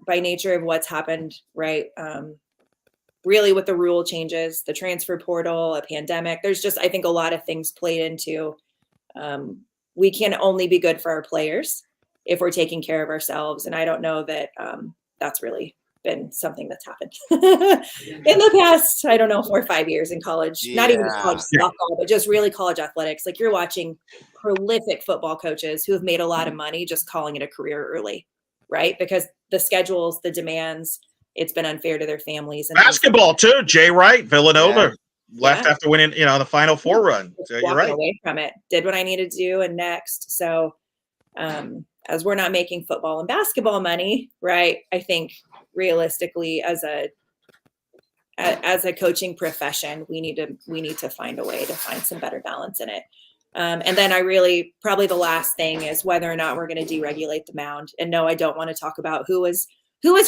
by nature of what's happened, right, really with the rule changes, the transfer portal, a pandemic, there's just, I think, a lot of things played into. We can only be good for our players if we're taking care of ourselves. And I don't know that that's really been something that's happened in the past, I don't know, 4 or 5 years in college, not even college softball, but just really college athletics. You're watching prolific football coaches who have made a lot of money just calling it a career early, right? Because the schedules, the demands, it's been unfair to their families. And basketball too, Jay Wright, Villanova. left after winning, the Final Four run. So you're right. Away from it, did what I needed to do, and next. So, as we're not making football and basketball money, right? I think realistically, as a coaching profession, we need to find a way to find some better balance in it. And then probably the last thing is whether or not we're going to deregulate the mound. And no, I don't want to talk about who is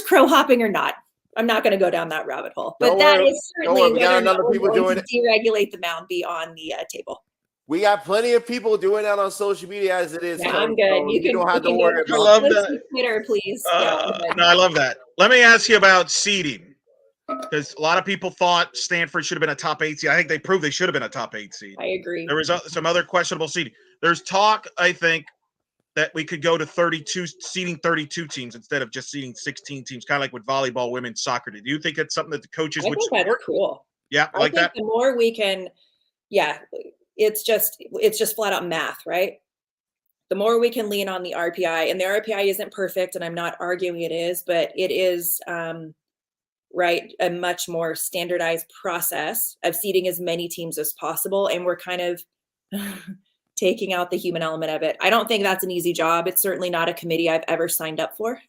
crow hopping or not. I'm not going to go down that rabbit hole. But that is certainly whether or not we're going to deregulate the mound be on the table. We got plenty of people doing that on social media as it is. Yeah, I'm good. So you don't have to worry about. I love that. Twitter, please. No, I love that. Let me ask you about seeding. Because a lot of people thought Stanford should have been a top 8 seed. I think they proved they should have been a top 8 seed. I agree. There was some other questionable seeding. There's talk, I think, that we could go to 32 teams instead of just seeding 16 teams, kind of like with volleyball, women's soccer. Do you think that's something that the coaches would support? That's cool. Yeah, I think that. The more we can, it's just flat out math, right? The more we can lean on the RPI, and the RPI isn't perfect, and I'm not arguing it is, but it is. Right, a much more standardized process of seeding as many teams as possible, and we're kind of taking out the human element of it. I don't think that's an easy job. It's certainly not a committee I've ever signed up for.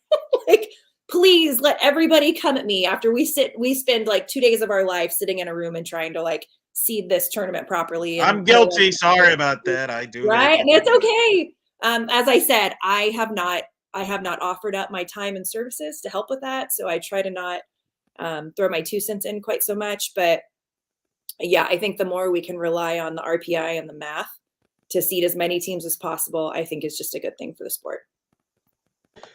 Like, please let everybody come at me after we spend like 2 days of our life sitting in a room and trying to like seed this tournament properly. I'm guilty. Sorry about that. I do. Right, and it's okay. As I said, I have not offered up my time and services to help with that, so I try to not throw my 2 cents in quite so much. But yeah, I think the more we can rely on the RPI and the math to seed as many teams as possible, I think is just a good thing for the sport.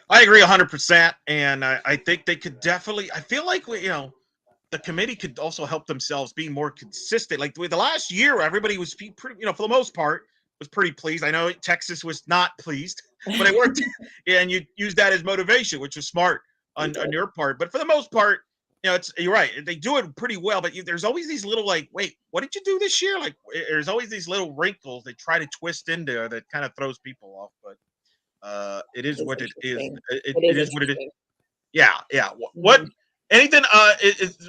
I agree 100%. And I think they could definitely, I feel like, the committee could also help themselves be more consistent. Like with the last year, everybody was pretty, for the most part, was pretty pleased. I know Texas was not pleased, but it worked. And you used that as motivation, which was smart on your part. But for the most part, you're right. They do it pretty well, but there's always these little like, wait, what did you do this year? Like, there's always these little wrinkles they try to twist into that kind of throws people off. But it is what it is. It is what it is. Yeah. What? Anything?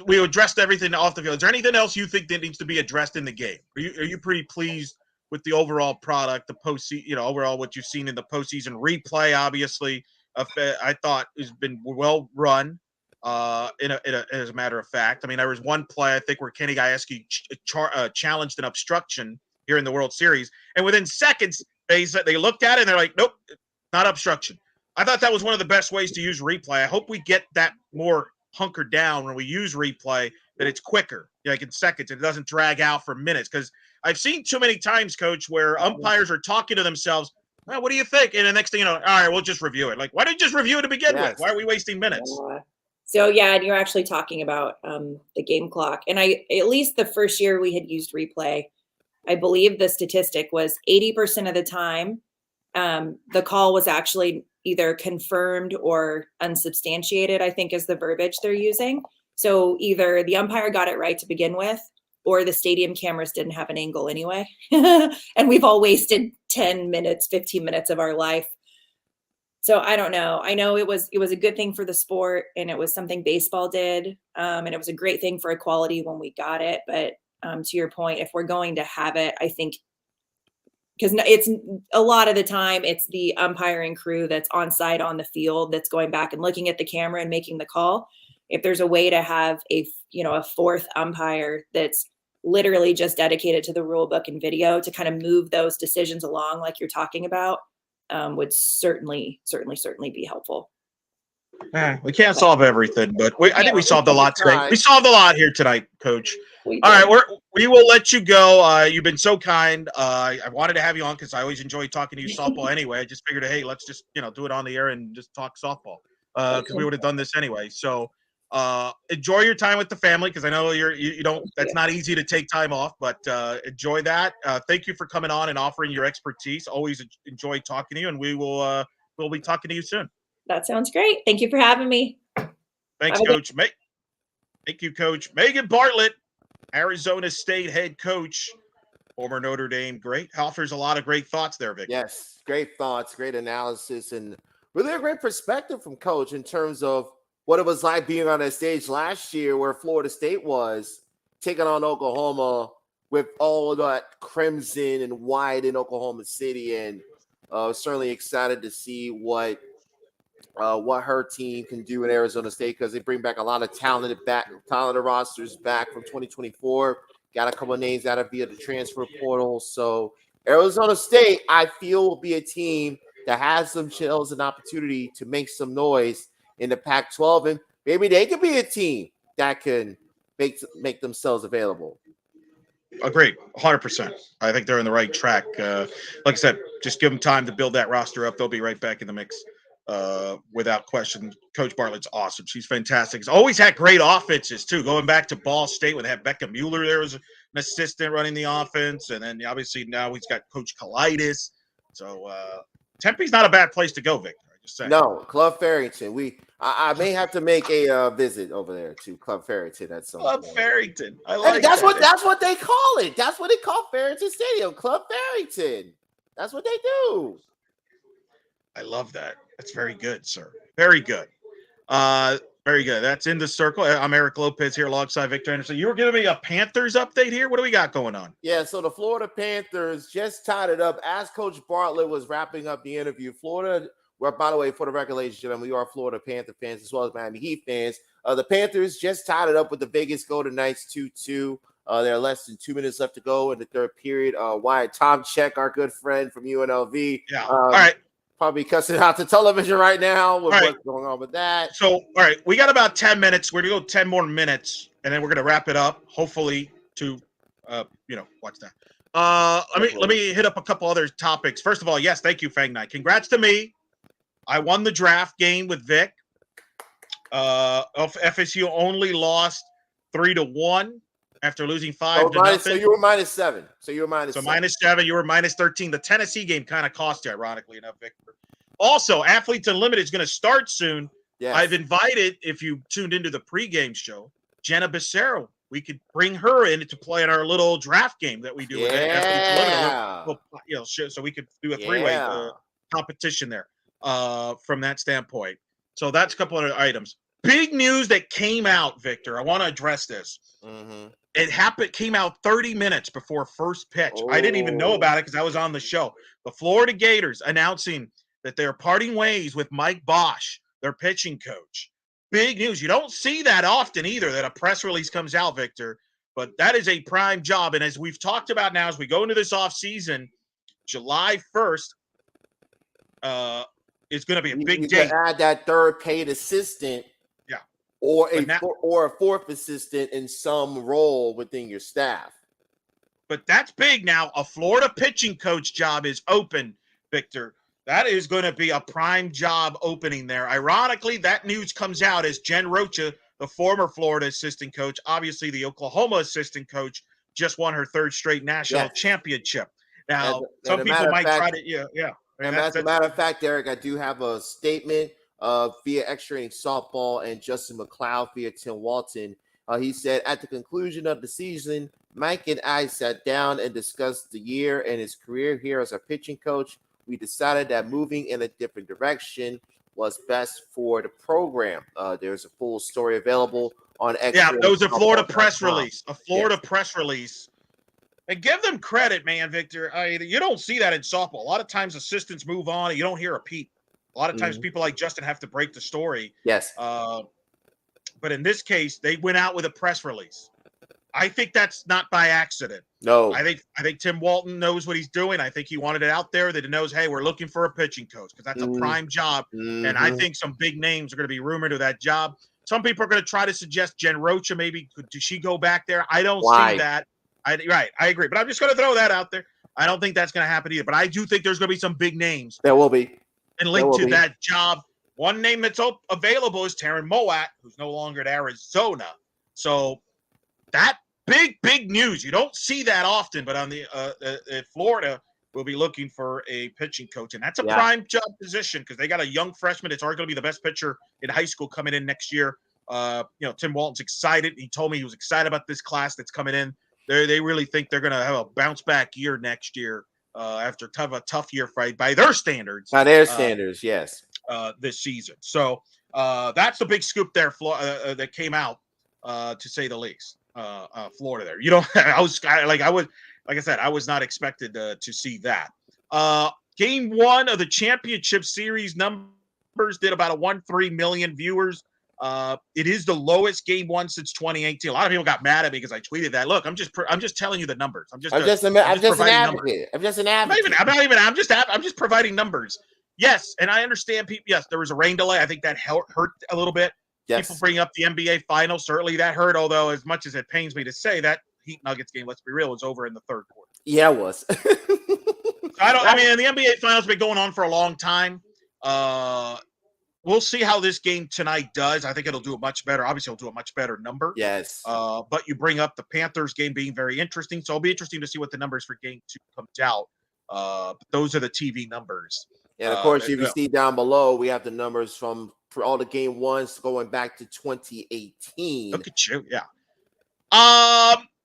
We addressed everything off the field. Is there anything else you think that needs to be addressed in the game? Are you pretty pleased with the overall product, the postseason? Overall what you've seen in the postseason replay? Obviously, I thought has been well run. As a matter of fact, I mean, there was one play I think where Kenny Gajewski challenged an obstruction here in the World Series, and within seconds they looked at it and they're like, nope, not obstruction. I thought that was one of the best ways to use replay. I hope we get that more hunkered down when we use replay, that it's quicker, like in seconds, and it doesn't drag out for minutes. Because I've seen too many times, Coach, where umpires are talking to themselves. Well, what do you think? And the next thing you know, all right, we'll just review it. Like, why don't you just review it to begin with? Why are we wasting minutes? So yeah, and you're actually talking about the game clock. And at least the first year we had used replay, I believe the statistic was 80% of the time, the call was actually either confirmed or unsubstantiated, I think is the verbiage they're using. So either the umpire got it right to begin with, or the stadium cameras didn't have an angle anyway. And we've all wasted 10 minutes, 15 minutes of our life. So I don't know. I know it was a good thing for the sport, and it was something baseball did. And it was a great thing for equality when we got it. But to your point, if we're going to have it, I think, because it's a lot of the time, it's the umpiring crew that's on site on the field that's going back and looking at the camera and making the call. If there's a way to have a fourth umpire that's literally just dedicated to the rule book and video to kind of move those decisions along, like you're talking about, would certainly be helpful. We can't solve everything, but I think we solved a lot today. We solved a lot here tonight, Coach. All right, we will let you go. You've been so kind. I wanted to have you on because I always enjoy talking to you softball anyway. I just figured, hey, let's just do it on the air and just talk softball because we would have done this anyway. So enjoy your time with the family, because I know you don't. That's not easy to take time off, but enjoy that. Thank you for coming on and offering your expertise. Always enjoy talking to you, and we'll be talking to you soon. That sounds great. Thank you for having me. Thanks, Coach. Thank you, Coach Megan Bartlett, Arizona State head coach, former Notre Dame great. Offers a lot of great thoughts there, Vic. Yes, great thoughts, great analysis, and really a great perspective from Coach in terms of what it was like being on that stage last year where Florida State was taking on Oklahoma with all that crimson and white in Oklahoma City, and certainly excited to see what her team can do in Arizona State, because they bring back a lot of talented rosters back from 2024. Got a couple of names out of via the transfer portal. So Arizona State, I feel, will be a team that has some chills and opportunity to make some noise in the Pac-12, and maybe they could be a team that can make themselves available. Agreed, 100%. I think they're in the right track. Like I said, just give them time to build that roster up. They'll be right back in the mix without question. Coach Bartlett's awesome. She's fantastic. He's always had great offenses, too. Going back to Ball State, when they had Becca Mueller, there was an assistant running the offense. And then, obviously, now he's got Coach Kalidas. So, Tempe's not a bad place to go, Victor. No, Club Farrington. I may have to make a visit over there to Club Farrington at some Club point. Farrington. I like that's what they call it. That's what they call Farrington Stadium, Club Farrington. That's what they do. I love that. That's very good, sir. Very good. Very good. That's In the Circle. I'm Eric Lopez here alongside Victor Anderson. You were giving me a Panthers update here. What do we got going on? Yeah, so the Florida Panthers just tied it up as Coach Bartlett was wrapping up the interview. Florida. Well, by the way, for the record, ladies and gentlemen, we are Florida Panther fans as well as Miami Heat fans. The Panthers just tied it up with the Vegas Golden Knights 2-2. There are less than 2 minutes left to go in the third period. Wyatt Tomchek, our good friend from UNLV, all right, probably cussing out the television right now with what's going on with that. So, all right, we got about 10 minutes. We're going to go 10 more minutes, and then we're going to wrap it up, hopefully, to, watch that. Let me hit up a couple other topics. First of all, yes, thank you, Fang Knight. Congrats to me. I won the draft game with Vic. FSU only lost 3-1 after losing 5-0. So you were -7. So you were -7. You were -13. The Tennessee game kind of cost you, ironically enough, Victor. Also, Athletes Unlimited is going to start soon. Yes. I've invited, if you tuned into the pregame show, Jenna Becerra. We could bring her in to play in our little draft game that we do with Athletes Unlimited. So we could do a three-way competition there. From that standpoint. So that's a couple of items. Big news that came out, Victor. I want to address this. Mm-hmm. It came out 30 minutes before first pitch. I didn't even know about it because I was on the show. The Florida Gators announcing that they're parting ways with Mike Bosch, their pitching coach. Big news. You don't see that often either, that a press release comes out, Victor. But that is a prime job. And as we've talked about now, as we go into this offseason, July 1st, is going to be a big day. You can add that third paid assistant, or a fourth assistant in some role within your staff. But that's big now. A Florida pitching coach job is open, Victor. That is going to be a prime job opening there. Ironically, that news comes out as Jen Rocha, the former Florida assistant coach, obviously the Oklahoma assistant coach, just won her third straight national championship. Now, some people might try to, And as a matter of fact, Derek, I do have a statement via Extra Inning Softball and Justin McLeod via Tim Walton. He said, at the conclusion of the season, Mike and I sat down and discussed the year and his career here as a pitching coach. We decided that moving in a different direction was best for the program. There's a full story available on Extra. Yeah, there was a Florida press release. Press release. And give them credit, man, Victor. You don't see that in softball. A lot of times assistants move on and you don't hear a peep. A lot of times people like Justin have to break the story. Yes. But in this case, they went out with a press release. I think that's not by accident. No. I think Tim Walton knows what he's doing. I think he wanted it out there that he knows, hey, we're looking for a pitching coach because that's a prime job. And I think some big names are going to be rumored to that job. Some people are going to try to suggest Jen Rocha maybe. Does she go back there? I don't see that. I agree. But I'm just going to throw that out there. I don't think that's going to happen either. But I do think there's going to be some big names. There will be. And linked to that job. One name that's available is Taryn Mowat, who's no longer at Arizona. So that big news. You don't see that often, but on the Florida will be looking for a pitching coach. And that's a prime job position because they got a young freshman that's already going to be the best pitcher in high school coming in next year. Tim Walton's excited. He told me he was excited about this class that's coming in. They really think they're going to have a bounce back year next year after a tough year by their standards. By their standards, yes. This season. So that's the big scoop there that came out, to say the least. Florida there. You know, I was not expected to see that. Game 1 of the championship series numbers did about a 1.3 million viewers. It is the lowest game 1 since 2018. A lot of people got mad at me because I tweeted that. Look, I'm just telling you the numbers. I'm just an advocate. I'm just providing numbers. Yes, and I understand people. Yes, there was a rain delay. I think that hurt a little bit. Yes. People bring up the NBA Finals. Certainly that hurt. Although, as much as it pains me to say, that Heat Nuggets game, let's be real, was over in the third quarter. Yeah, it was. I mean, the NBA Finals been going on for a long time. We'll see how this game tonight does. I think it'll do a much better. Obviously, it'll do a much better number. Yes. But you bring up the Panthers game being very interesting, so it'll be interesting to see what the numbers for game 2 comes out. But those are the TV numbers. And of course, if you see down below, we have the numbers for all the game 1s going back to 2018. Look at you, yeah.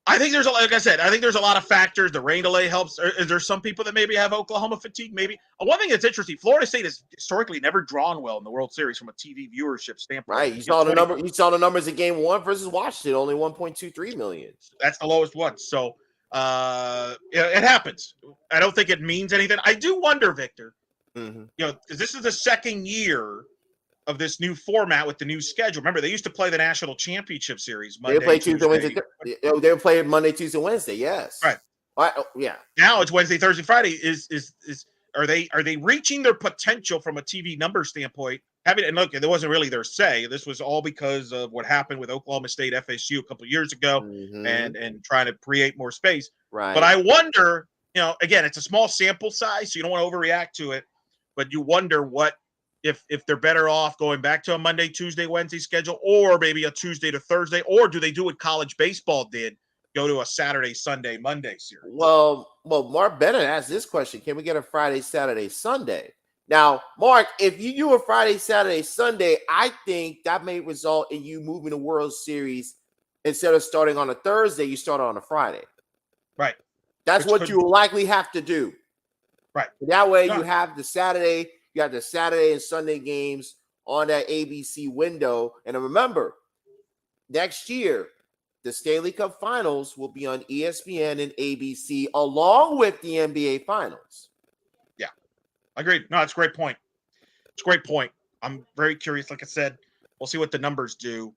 I think there's like I said, I think there's a lot of factors. The rain delay helps. Is there some people that maybe have Oklahoma fatigue? Maybe. One thing that's interesting: Florida State has historically never drawn well in the World Series from a TV viewership standpoint. Right. You saw the number. You saw the numbers in game 1 versus Washington, only 1.23 million. That's the lowest one. So it happens. I don't think it means anything. I do wonder, Victor. Mm-hmm. You know, because this is the second year of this new format with the new schedule. Remember, they used to play the national championship series Monday, they play Tuesday, Wednesday. They were playing Monday, Tuesday, Wednesday. Yes, right. Yeah. Now it's Wednesday, Thursday, Friday. Are they reaching their potential from a TV number standpoint? And look, it wasn't really their say. This was all because of what happened with Oklahoma State, FSU a couple of years ago, and trying to create more space. Right. But I wonder. You know, again, it's a small sample size, so you don't want to overreact to it. But you wonder what if they're better off going back to a Monday, Tuesday, Wednesday schedule, or maybe a Tuesday to Thursday, or do they do what college baseball did, go to a Saturday, Sunday, Monday series? Well, Mark Bennett asked this question: can we get a Friday, Saturday, Sunday? Now, Mark, if you do a Friday, Saturday, Sunday, I think that may result in you moving the World Series instead of starting on a Thursday, you start on a Friday. Right. That's what you will likely have to do. Right. That way you have the Saturday and Sunday games on that ABC window. And remember, next year, the Stanley Cup Finals will be on ESPN and ABC along with the NBA Finals. Yeah, agreed. No, it's a great point. It's a great point. I'm very curious. Like I said, we'll see what the numbers do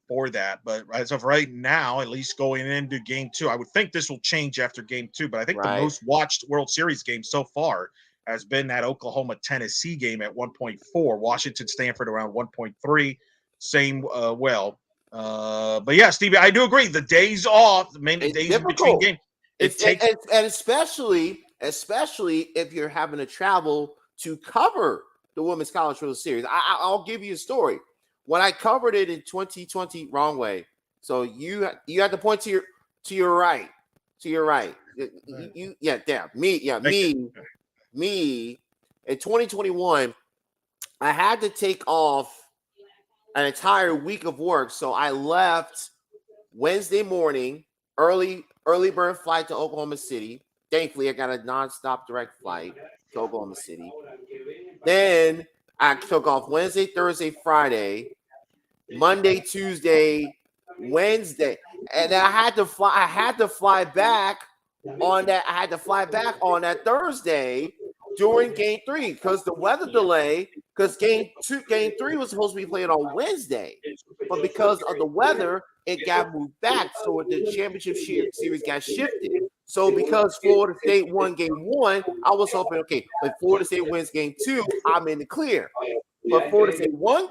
for that. But as of right now, at least going into game 2, I would think this will change after game 2. But I think the most watched World Series game so far has been that Oklahoma-Tennessee game at 1.4, Washington-Stanford around 1.3, same but yeah, Stevie, I do agree. The days off, the days in between games, and especially if you're having to travel to cover the Women's College World Series. I'll give you a story. When I covered it in 2020, wrong way. So you have to point to your right. Me in 2021, I had to take off an entire week of work. So I left Wednesday morning, early bird flight to Oklahoma City. Thankfully, I got a nonstop direct flight to Oklahoma City. Then I took off Wednesday, Thursday, Friday, Monday, Tuesday, Wednesday, and then I had to fly back on that. I had to fly back on that Thursday during game 3 because the weather delay. Because game 3 was supposed to be played on Wednesday, but because of the weather, it got moved back. So the championship series got shifted. So because Florida State won game 1, I was hoping, okay, if Florida State wins game 2, I'm in the clear. But Florida State won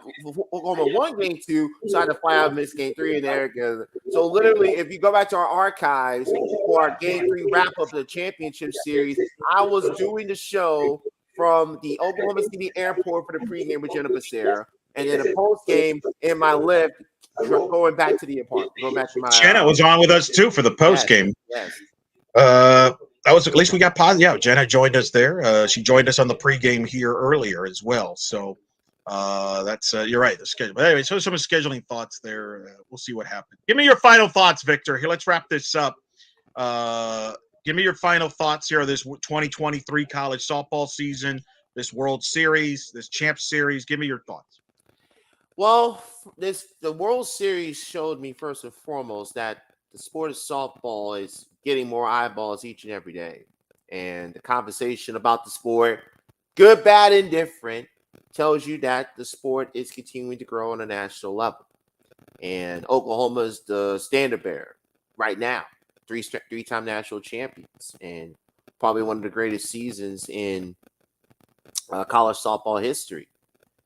game 2, so I had to fly out and miss game 3 in there. So literally, if you go back to our archives for our game 3 wrap up of the championship series, I was doing the show from the Oklahoma City airport for the pregame with Jennifer Sarah, and then a post-game in my lift going back to the apartment. Going back to my Jenna was on with us too for the post-game. Yes. That was, at least we got positive. Yeah, Jenna joined us there. She joined us on the pregame here earlier as well. So that's you're right, the schedule. But anyway, so some scheduling thoughts there. We'll see what happens. Give me your final thoughts, Victor. Here, let's wrap this up. Give me your final thoughts here of this 2023 college softball season, this World Series, this Champ Series. Give me your thoughts. Well, the World Series showed me first and foremost that the sport of softball is getting more eyeballs each and every day. And the conversation about the sport, good, bad, indifferent, tells you that the sport is continuing to grow on a national level. And Oklahoma is the standard bearer right now. Three-time national champions, and probably one of the greatest seasons in college softball history.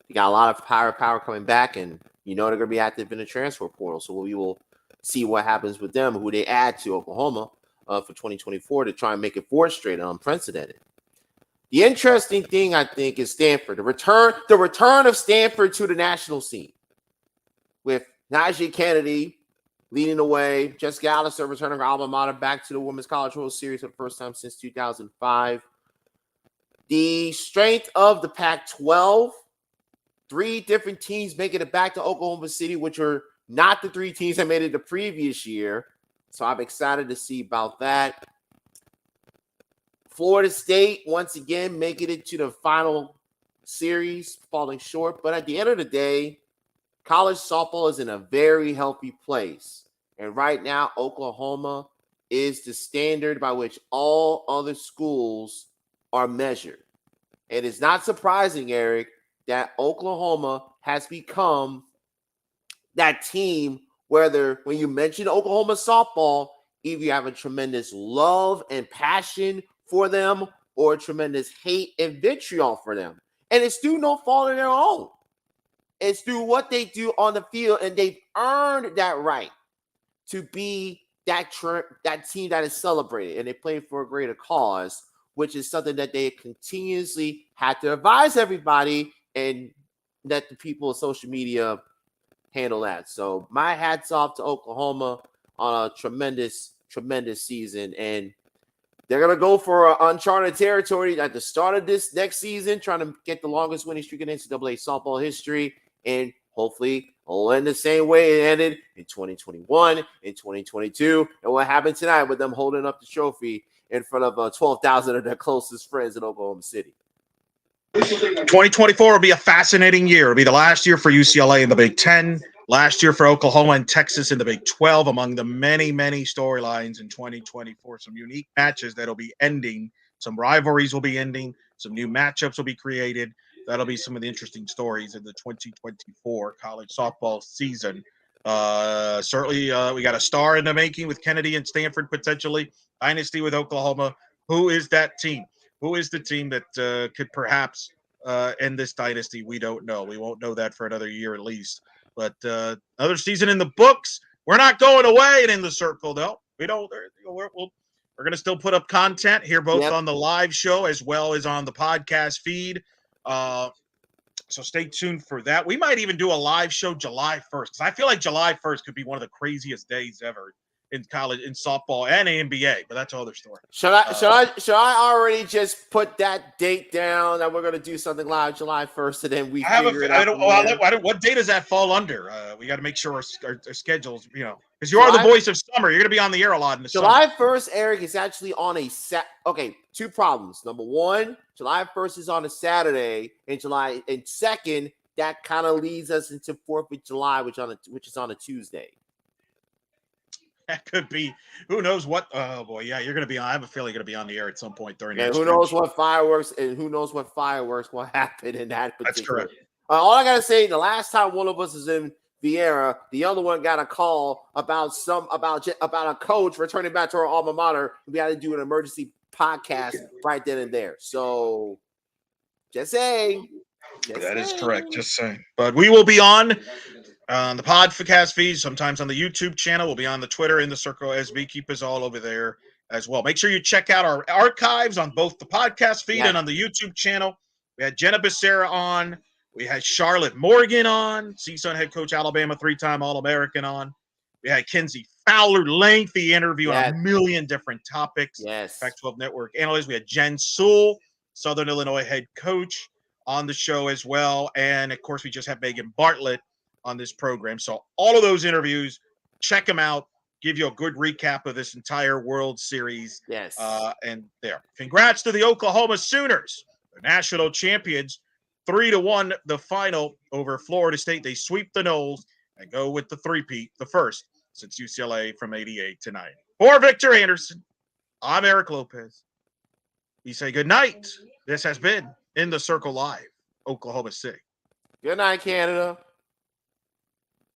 You got a lot of power coming back, and they're going to be active in the transfer portal. So we will see what happens with them, who they add to Oklahoma for 2024 to try and make it 4 straight and unprecedented. The interesting thing, I think, is Stanford. The return of Stanford to the national scene, with Najee Kennedy leading the way, Jessica Allister returning her alma mater back to the Women's College World Series for the first time since 2005. The strength of the Pac-12, 3 different teams making it back to Oklahoma City, which are not the 3 teams that made it the previous year. So I'm excited to see about that. Florida State, once again, making it to the final series, falling short. But at the end of the day, college softball is in a very healthy place. And right now, Oklahoma is the standard by which all other schools are measured. And it's not surprising, Eric, that Oklahoma has become that team where when you mention Oklahoma softball, either you have a tremendous love and passion for them or a tremendous hate and vitriol for them. And it's through no fault of their own. It's through what they do on the field, and they've earned that right to be that team that is celebrated, and they play for a greater cause, which is something that they continuously had to advise everybody and let the people of social media handle that. So my hat's off to Oklahoma on a tremendous, tremendous season. And they're going to go for uncharted territory at the start of this next season, trying to get the longest winning streak in NCAA softball history. And hopefully it'll end the same way it ended in 2021, in 2022. And what happened tonight with them holding up the trophy in front of 12,000 of their closest friends in Oklahoma City. 2024 will be a fascinating year. It'll be the last year for UCLA in the Big Ten, last year for Oklahoma and Texas in the Big 12, among the many, many storylines in 2024. Some unique matches that'll be ending. Some rivalries will be ending. Some new matchups will be created. That'll be some of the interesting stories in the 2024 college softball season. Certainly, we got a star in the making with Kennedy and Stanford potentially. Dynasty with Oklahoma. Who is that team? Who is the team that could perhaps end this dynasty? We don't know. We won't know that for another year at least. But another season in the books. We're not going away and in the circle, though. We don't. We're going to still put up content here, both on the live show as well as on the podcast feed. So stay tuned for that. We might even do a live show July 1st, because I feel like July 1st could be one of the craziest days ever in college, in softball and NBA, but that's another story. Should I already just put that date down that we're going to do something live July 1st, and then we figure it out? What day does that fall under? We got to make sure our schedules, because you are the voice of summer. You're going to be on the air a lot in the July summer. 1st, Eric, is actually on a Okay, 2 problems. Number 1, July 1st is on a Saturday, and second, that kind of leads us into 4th of July, which is on a Tuesday. That could be. Who knows what? Oh boy, yeah, you're going to be on. I have a feeling you're going to be on the air at some point during. And who knows what fireworks will happen in that particular. That's correct. All I gotta say, the last time one of us is in Vieira, the other one got a call about a coach returning back to our alma mater. We had to do an emergency podcast right then and there. So, just saying. That is correct. Just saying. But we will be on the podcast feed, sometimes on the YouTube channel. We'll be on the Twitter in the Circle SB. Keep us all over there as well. Make sure you check out our archives on both the podcast feed and on the YouTube channel. We had Jenna Becerra on. We had Charlotte Morgan on, CSUN head coach, Alabama, 3-time All-American on. We had Kenzie Fowler, lengthy interview on a million different topics. Yes. Pac-12 Network analyst. We had Jen Sewell, Southern Illinois head coach, on the show as well. And, of course, we just have Megan Bartlett on this program. So all of those interviews, check them out, give you a good recap of this entire World Series. Yes. And there. Congrats to the Oklahoma Sooners, the national champions, 3-1, the final over Florida State. They sweep the Noles and go with the three-peat, the first since UCLA from 88 to 90. For Victor Anderson, I'm Eric Lopez. We say good night. This has been In the Circle Live, Oklahoma City. Good night, Canada.